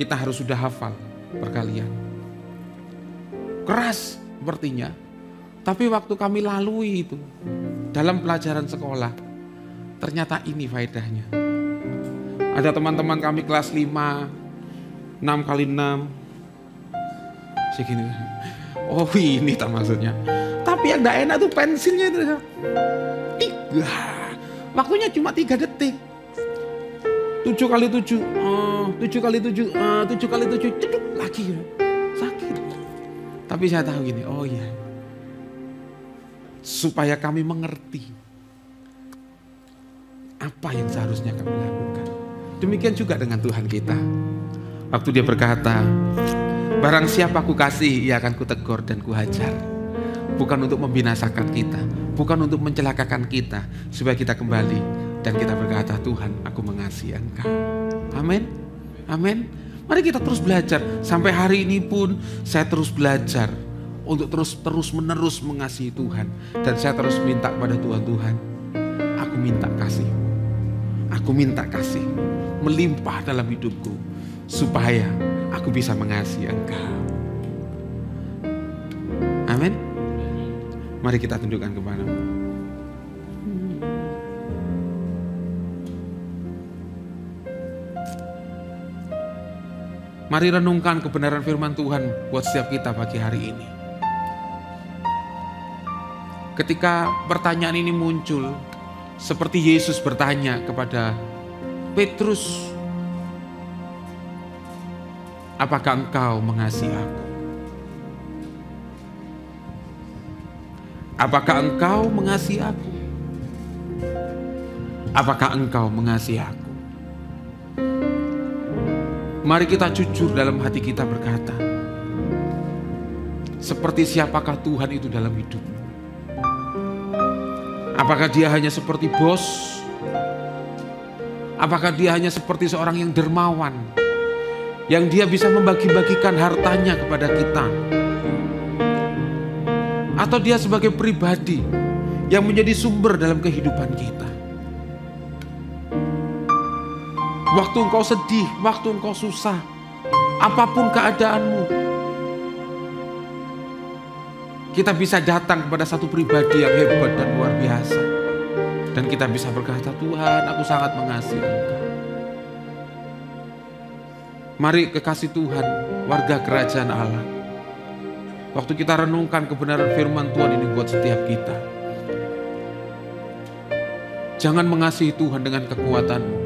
kita harus sudah hafal perkalian. Keras sepertinya, tapi waktu kami lalui itu dalam pelajaran sekolah, ternyata ini faedahnya. Ada teman-teman kami kelas 5, 6 kali 6, segini. Oh ini tak maksudnya. Tapi yang gak enak tuh pensilnya itu. 3. Waktunya cuma 3 detik. 7 kali 7, 7 kali 7, 7 kali 7, ceduk lagi. Sakit. Tapi saya tahu gini, oh iya. Supaya kami mengerti apa yang seharusnya kami lakukan. Demikian juga dengan Tuhan kita. Waktu dia berkata, barang siapa aku kasih, ia akan kutegur dan kuhajar. Bukan untuk membinasakan kita, bukan untuk mencelakakan kita, supaya kita kembali dan kita berkata, Tuhan, aku mengasihi Engkau. Amin. Amin. Mari kita terus belajar. Sampai hari ini pun saya terus belajar untuk terus menerus mengasihi Tuhan. Dan saya terus minta pada Tuhan, Tuhan, aku minta kasih-Mu. Aku minta kasih melimpah dalam hidupku, supaya aku bisa mengasihi Engkau. Amin. Mari kita tundukkan kepala-Mu. Mari renungkan kebenaran firman Tuhan buat setiap kita pagi hari ini. Ketika pertanyaan ini muncul, seperti Yesus bertanya kepada Petrus, apakah engkau mengasihi aku? Apakah engkau mengasihi aku? Apakah engkau mengasihi aku? Mari kita jujur dalam hati kita berkata, seperti siapakah Tuhan itu dalam hidupmu? Apakah dia hanya seperti bos? Apakah dia hanya seperti seorang yang dermawan, yang dia bisa membagi-bagikan hartanya kepada kita? Atau dia sebagai pribadi yang menjadi sumber dalam kehidupan kita? Waktu engkau sedih, waktu engkau susah, apapun keadaanmu, kita bisa datang kepada satu pribadi yang hebat dan luar biasa. Dan kita bisa berkata, Tuhan, aku sangat mengasihi Engkau. Mari kekasih Tuhan, warga kerajaan Allah. Waktu kita renungkan kebenaran firman Tuhan ini buat setiap kita. Jangan mengasihi Tuhan dengan kekuatanmu,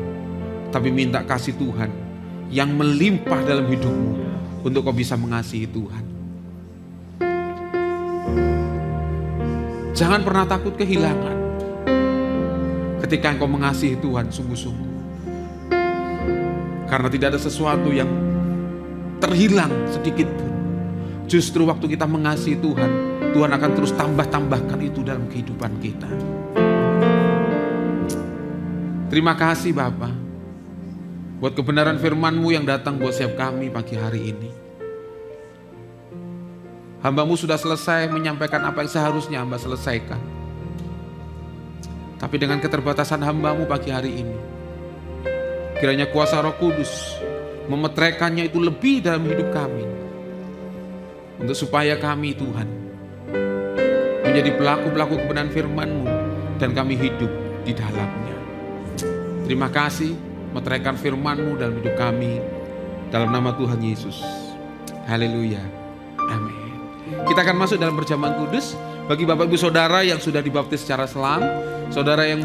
tapi minta kasih Tuhan yang melimpah dalam hidupmu untuk kau bisa mengasihi Tuhan. Jangan pernah takut kehilangan ketika engkau mengasihi Tuhan sungguh-sungguh. Karena tidak ada sesuatu yang terhilang sedikit pun. Justru waktu kita mengasihi Tuhan, Tuhan akan terus tambah-tambahkan itu dalam kehidupan kita. Terima kasih Bapa, buat kebenaran firman-Mu yang datang buat setiap kami pagi hari ini. Hamba-Mu sudah selesai menyampaikan apa yang seharusnya hamba selesaikan. Tapi dengan keterbatasan hamba-Mu pagi hari ini, kiranya kuasa Roh Kudus memetraikannya itu lebih dalam hidup kami. Untuk supaya kami Tuhan menjadi pelaku-pelaku kebenaran firman-Mu dan kami hidup di dalamnya. Terima kasih, meteraikan firman-Mu dalam hidup kami. Dalam nama Tuhan Yesus. Haleluya. Amin. Kita akan masuk dalam perjamuan kudus. Bagi Bapak Ibu Saudara yang sudah dibaptis secara selam, saudara yang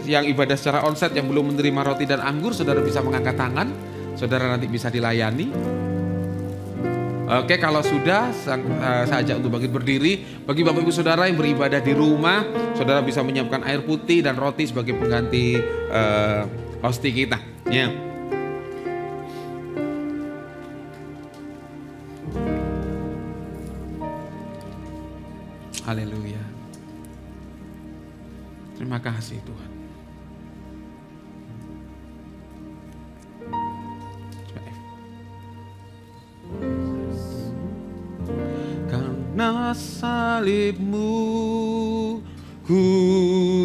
yang ibadah secara onsite, yang belum menerima roti dan anggur, saudara bisa mengangkat tangan. Saudara nanti bisa dilayani. Oke, kalau sudah saya ajak untuk bangkit berdiri. Bagi Bapak Ibu Saudara yang beribadah di rumah, saudara bisa menyiapkan air putih dan roti sebagai pengganti hosti kita. Ya. Haleluya. Terima kasih Tuhan. Karena salib-Mu ku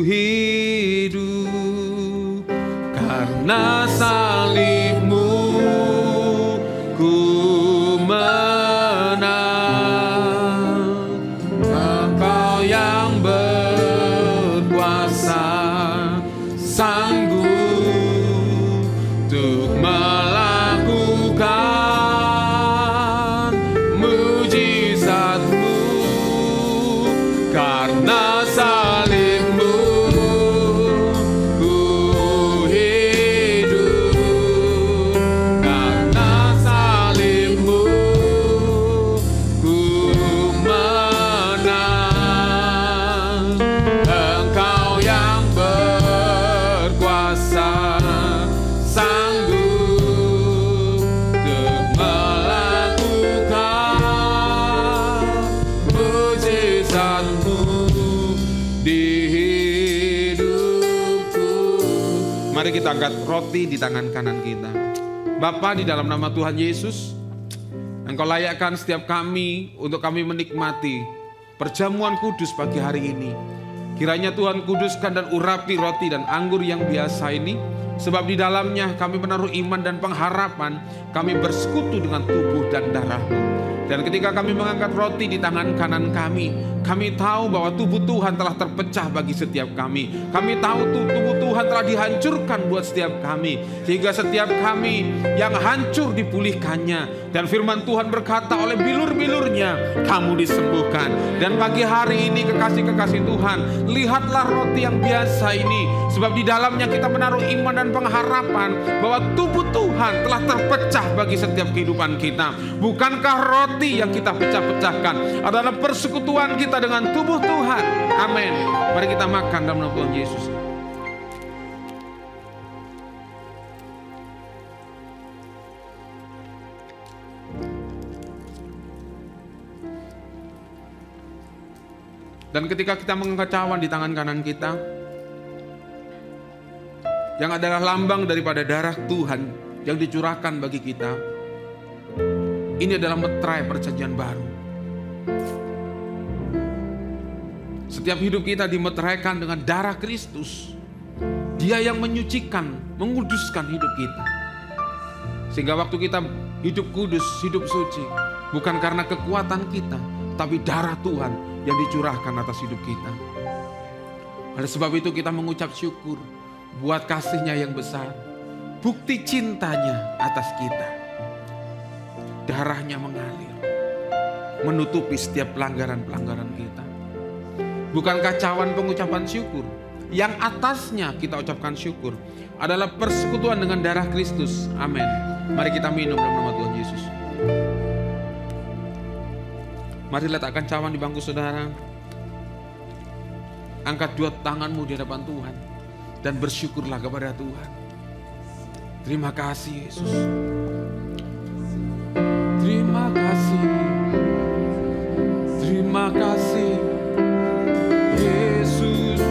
hidup, karena salib-Mu ku menang. Engkau yang berkuasa sanggup untuk melakukan mujizat-Mu. Karena salib-Mu ku hidup, karena salib-Mu ku menang. Engkau yang berkuasa sanggup untuk melakukan mujizat-Mu di hidupku. Mari kita angkat roti di tangan kanan kita. Bapa, di dalam nama Tuhan Yesus, Engkau layakkan setiap kami untuk kami menikmati perjamuan kudus pagi hari ini. Kiranya Tuhan kuduskan dan urapi roti dan anggur yang biasa ini, sebab di dalamnya kami menaruh iman dan pengharapan kami bersekutu dengan tubuh dan darah-Mu. Dan ketika kami mengangkat roti di tangan kanan kami tahu bahwa tubuh Tuhan telah terpecah bagi setiap kami. Kami tahu tubuh Tuhan telah dihancurkan buat setiap kami, sehingga setiap kami yang hancur dipulihkannya. Dan firman Tuhan berkata, oleh bilur-bilurnya kamu disembuhkan. Dan pagi hari ini kekasih-kekasih Tuhan, lihatlah roti yang biasa ini, sebab di dalamnya kita menaruh iman dan pengharapan bahwa tubuh Tuhan telah terpecah bagi setiap kehidupan kita. Bukankah roti yang kita pecah-pecahkan adalah persekutuan kita dengan tubuh Tuhan? Amin. Mari kita makan dalam nama Tuhan Yesus. Dan ketika kita mengangkat cawan di tangan kanan kita, yang adalah lambang daripada darah Tuhan yang dicurahkan bagi kita, ini adalah meterai perjanjian baru. Setiap hidup kita dimeteraikan dengan darah Kristus. Dia yang menyucikan, menguduskan hidup kita. Sehingga waktu kita hidup kudus, hidup suci, bukan karena kekuatan kita, tapi darah Tuhan yang dicurahkan atas hidup kita. Oleh sebab itu kita mengucap syukur buat kasih-Nya yang besar, bukti cintanya atas kita. Darah-Nya mengalir, menutupi setiap pelanggaran-pelanggaran kita. Bukankah cawan pengucapan syukur yang atasnya kita ucapkan syukur adalah persekutuan dengan darah Kristus? Amin. Mari kita minum dalam nama Tuhan Yesus. Mari letakkan cawan di bangku saudara. Angkat dua tanganmu di hadapan Tuhan dan bersyukurlah kepada Tuhan. Terima kasih Yesus. Terima kasih. Terima kasih Yesus.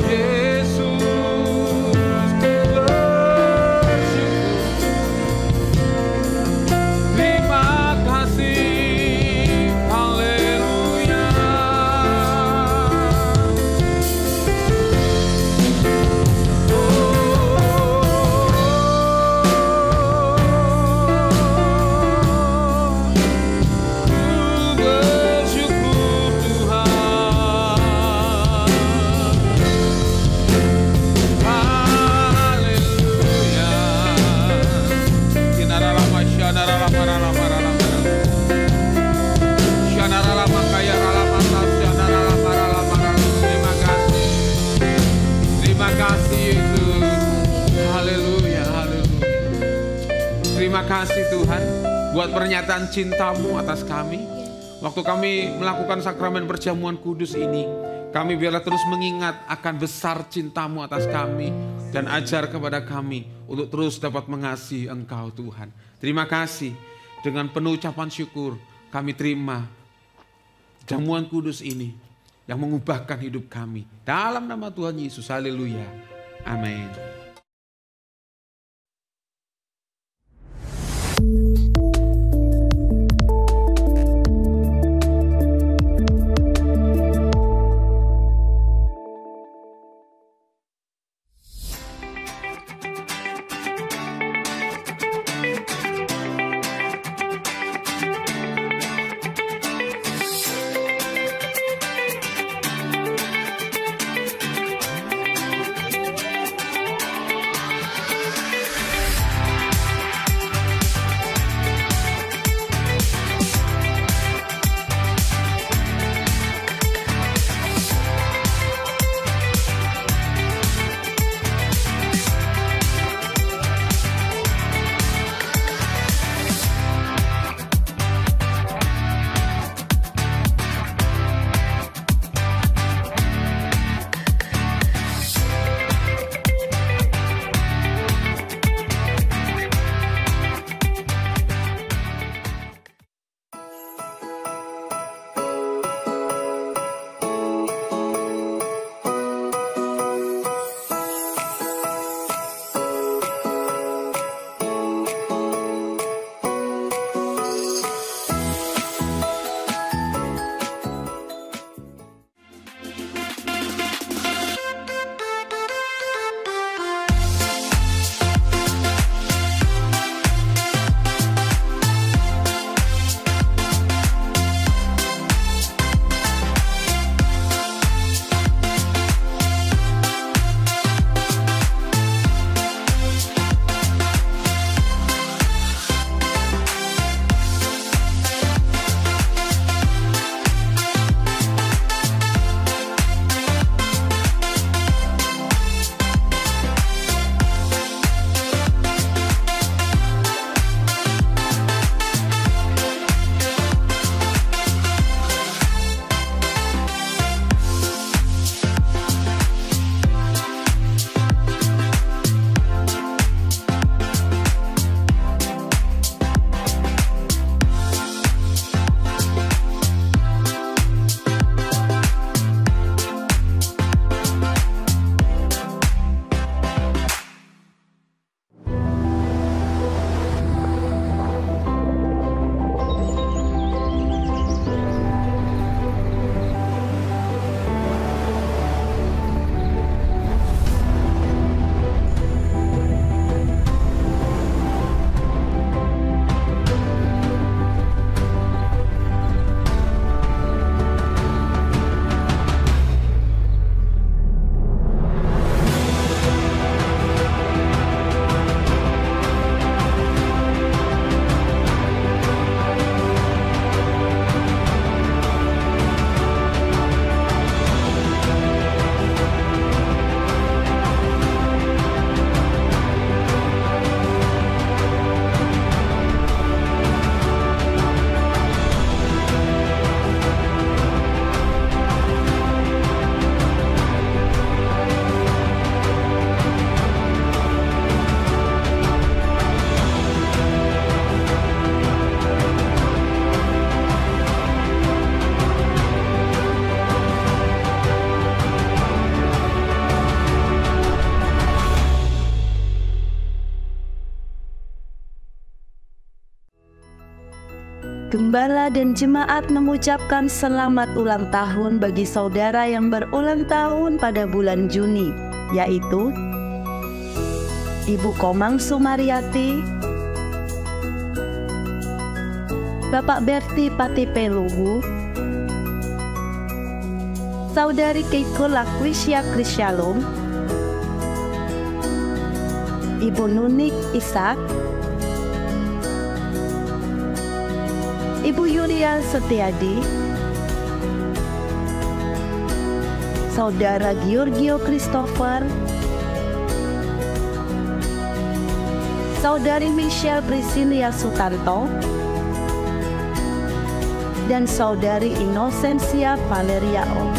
Yesus. kasih Tuhan buat pernyataan cinta-Mu atas kami. Waktu kami melakukan sakramen perjamuan kudus ini, kami biarlah terus mengingat akan besar cinta-Mu atas kami dan ajar kepada kami untuk terus dapat mengasihi Engkau Tuhan. Terima kasih, dengan penuh ucapan syukur kami terima jamuan kudus ini yang mengubahkan hidup kami. Dalam nama Tuhan Yesus, haleluya, amin. Gembala dan jemaat mengucapkan selamat ulang tahun bagi saudara yang berulang tahun pada bulan Juni, yaitu Ibu Komang Sumariati, Bapak Berti Patipeluhu, Saudari Keiko Lakwisya Krishalom, Ibu Nunik Ishak, Ibu Yulia Setiadi, Saudara Giorgio Christopher, Saudari Michelle Priscilia Sutanto, dan Saudari Inosensia Valeria Ong.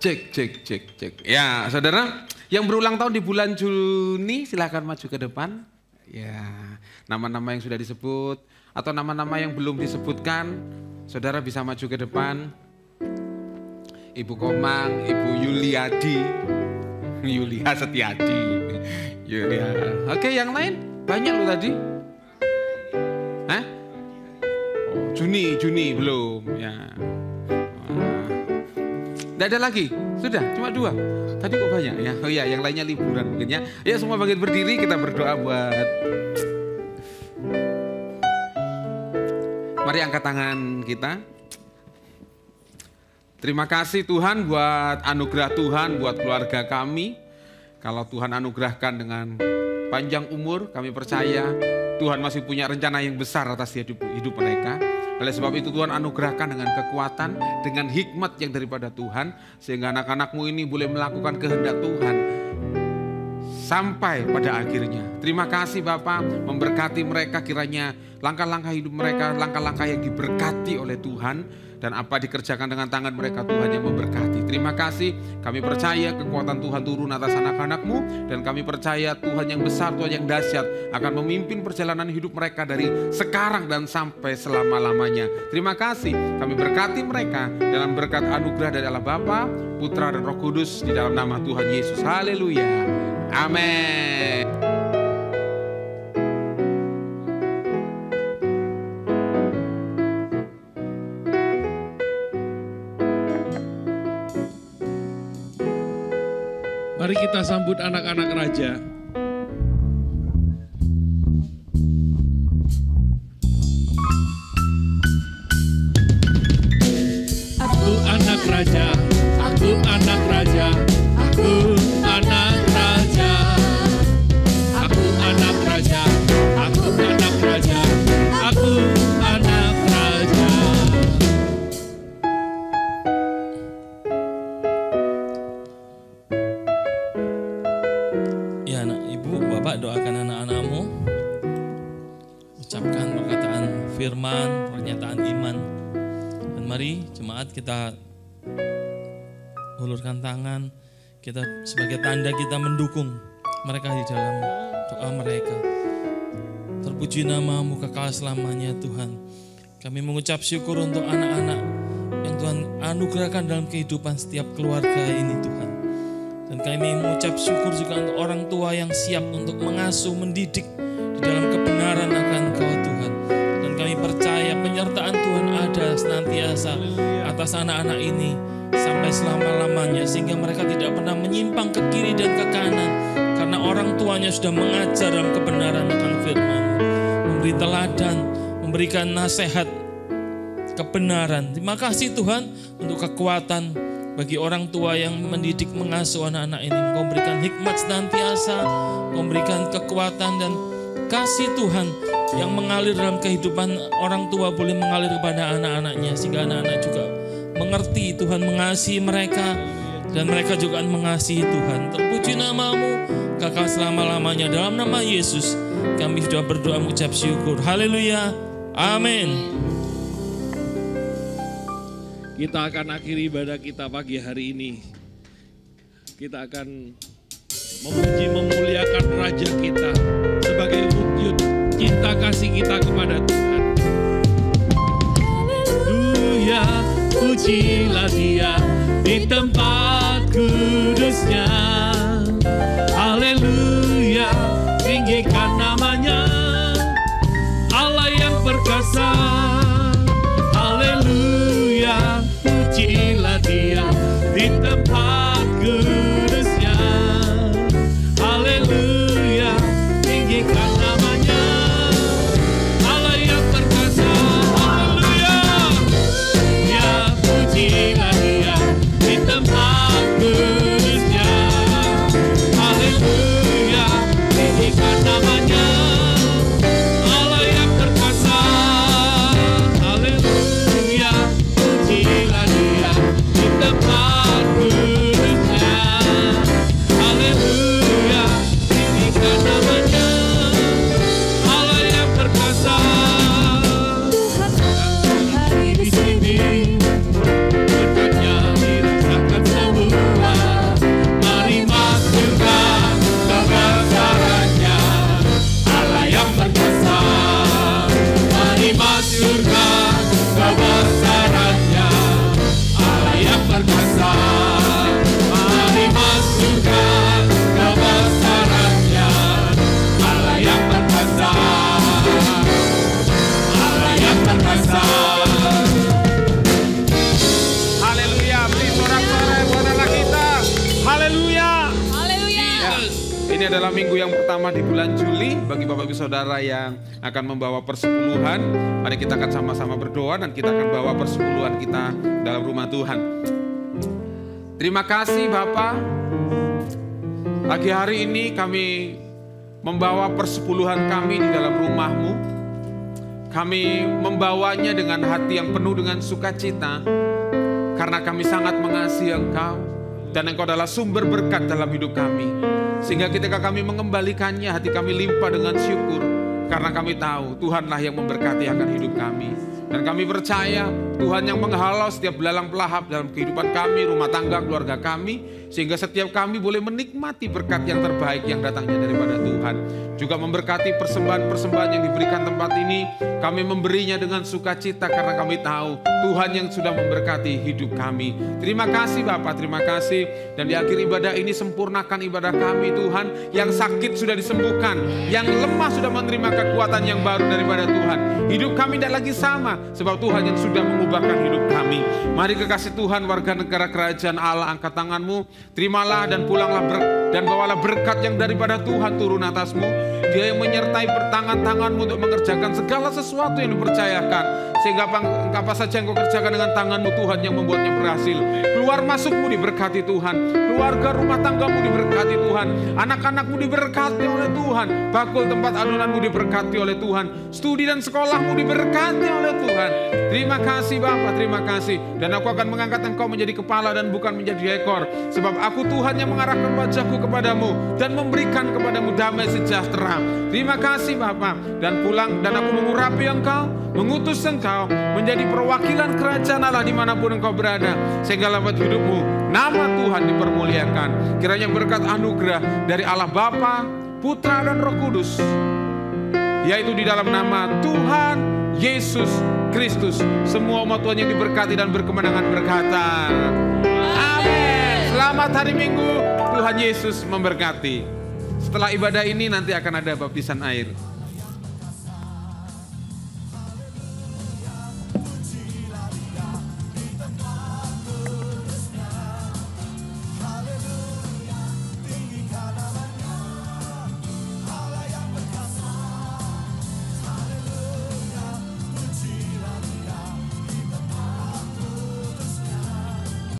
Cek. Ya, saudara, yang berulang tahun di bulan Juni silahkan maju ke depan. Ya, nama-nama yang sudah disebut atau nama-nama yang belum disebutkan, saudara bisa maju ke depan. Ibu Komang, Ibu Yuliadi, Yulia Setiadi, Yulia. Oke, yang lain banyak loh tadi. Hah? Oh, Juni belum. Ya. Tidak ada lagi, sudah cuma 2. Tadi kok banyak ya? Oh iya, yang lainnya liburan mungkin ya. Ya semua bagian berdiri, kita berdoa buat. Mari angkat tangan kita. Terima kasih Tuhan buat anugerah Tuhan buat keluarga kami. Kalau Tuhan anugerahkan dengan panjang umur, kami percaya Tuhan masih punya rencana yang besar atas hidup mereka. Oleh sebab itu Tuhan anugerahkan dengan kekuatan, dengan hikmat yang daripada Tuhan. Sehingga anak-anakmu ini boleh melakukan kehendak Tuhan sampai pada akhirnya. Terima kasih Bapa, memberkati mereka kiranya langkah-langkah hidup mereka, langkah-langkah yang diberkati oleh Tuhan. Dan apa dikerjakan dengan tangan mereka Tuhan yang memberkati. Terima kasih, kami percaya kekuatan Tuhan turun atas anak-anakmu. Dan kami percaya Tuhan yang besar, Tuhan yang dahsyat akan memimpin perjalanan hidup mereka dari sekarang dan sampai selama-lamanya. Terima kasih, kami berkati mereka dalam berkat anugerah dari Allah Bapa, Putra dan Roh Kudus di dalam nama Tuhan Yesus. Haleluya. Amin. Mari kita sambut anak-anak raja. Aku anak raja, aku anak raja, aku anak raja. Aku anak raja, aku anak raja, aku anak raja. Ya anak ibu, bapak doakan anak-anakmu. Ucapkan perkataan firman, pernyataan iman. Dan mari jemaat kita ulurkan tangan. Kita sebagai tanda kita mendukung mereka di dalam doa mereka. Terpuji namamu kekal selamanya Tuhan. Kami mengucap syukur untuk anak-anak yang Tuhan anugerahkan dalam kehidupan setiap keluarga ini Tuhan. Dan kami mengucap syukur juga untuk orang tua yang siap untuk mengasuh, mendidik di dalam kebenaran akan Engkau Tuhan. Dan kami percaya penyertaan Tuhan ada senantiasa atas anak-anak ini sampai selama-lamanya. Sehingga mereka tidak pernah menyimpang ke kiri dan ke kanan. Karena orang tuanya sudah mengajar dalam kebenaran akan firman. Memberi teladan, memberikan nasihat, kebenaran. Terima kasih Tuhan untuk kekuatan bagi orang tua yang mendidik mengasuh anak-anak ini. Engkau berikan hikmat senantiasa, Engkau berikan kekuatan dan kasih Tuhan yang mengalir dalam kehidupan orang tua boleh mengalir kepada anak-anaknya. Sehingga anak-anak juga mengerti Tuhan mengasihi mereka dan mereka juga mengasihi Tuhan. Terpuji namamu kekal selama-lamanya. Dalam nama Yesus kami sudah berdoa mengucap syukur. Haleluya. Amin. Kita akan akhiri ibadah kita pagi hari ini. Kita akan memuji, memuliakan Raja kita sebagai wujud cinta kasih kita kepada Tuhan. Haleluya, pujilah Dia di tempat kudusnya. Haleluya, tinggikan namanya, Allah yang perkasa. Haleluya, pujilah Dia di tempat kudusnya. Haleluya, tinggikan namanya, Allah yang perkasa. Haleluya. tempat kudusnya. Haleluya, tinggikan namanya, Allah yang perkasa. Hari di sini berkatnya dirasakan semua. Mari masukkan kebesarannya, Allah yang perkasa. Mari masukkan kebesarannya, Allah yang perkasa. Mari masukkan kebesarannya, Allah yang perkasa. Allah yang perkasa. Haleluya, beri sorak-sorai buat anak kita. Haleluya. Haleluya. Ya, ini adalah minggu yang pertama di bulan Juli. Bagi Bapak Ibu Saudara yang akan membawa persepuluhan, mari kita akan sama-sama berdoa dan kita akan bawa persepuluhan kita dalam rumah Tuhan. Terima kasih Bapak. Pagi hari ini kami membawa persepuluhan kami di dalam rumah-Mu. Kami membawanya dengan hati yang penuh dengan sukacita, karena kami sangat mengasihi Engkau dan Engkau adalah sumber berkat dalam hidup kami. Sehingga ketika kami mengembalikannya, hati kami limpah dengan syukur, karena kami tahu Tuhanlah yang memberkati akan hidup kami. Dan kami percaya Tuhan yang menghalau setiap belalang pelahap dalam kehidupan kami, rumah tangga, keluarga kami, sehingga setiap kami boleh menikmati berkat yang terbaik yang datangnya daripada Tuhan. Juga memberkati persembahan-persembahan yang diberikan tempat ini, kami memberinya dengan sukacita karena kami tahu Tuhan yang sudah memberkati hidup kami. Terima kasih Bapak, terima kasih. Dan di akhir ibadah ini sempurnakan ibadah kami Tuhan. Yang sakit sudah disembuhkan, yang lemah sudah menerima kekuatan yang baru daripada Tuhan. Hidup kami tidak lagi sama, sebab Tuhan yang sudah mengubahkan hidup kami. Mari kekasih Tuhan, warga negara kerajaan Allah, angkat tanganmu, terimalah dan pulanglah dan bawalah berkat yang daripada Tuhan turun atasmu. Dia yang menyertai tanganmu untuk mengerjakan segala sesuatu yang dipercayakan. Sehingga apa saja yang kau kerjakan dengan tanganmu, Tuhan yang membuatnya berhasil. Keluar masukmu diberkati Tuhan. Keluarga rumah tanggamu diberkati Tuhan. Anak-anakmu diberkati oleh Tuhan. Bakul tempat adonanmu diberkati oleh Tuhan. Studi dan sekolahmu diberkati oleh Tuhan. Terima kasih Bapa, terima kasih. Dan aku akan mengangkat engkau menjadi kepala dan bukan menjadi ekor. Sebab aku Tuhan yang mengarahkan wajahku kepadamu dan memberikan kepadamu damai sejahtera. Terima kasih Bapa. Dan pulang dan aku mengurapi engkau, mengutus engkau menjadi perwakilan kerajaan Allah dimanapun engkau berada. Sehingga lewat hidupmu nama Tuhan dipermuliakan. Kiranya berkat anugerah dari Allah Bapa, Putra dan Roh Kudus, yaitu di dalam nama Tuhan Yesus Kristus, semua umat Tuhan yang diberkati dan berkemenangan berkata amin. Selamat hari Minggu, Tuhan Yesus memberkati. Setelah ibadah ini nanti akan ada baptisan air.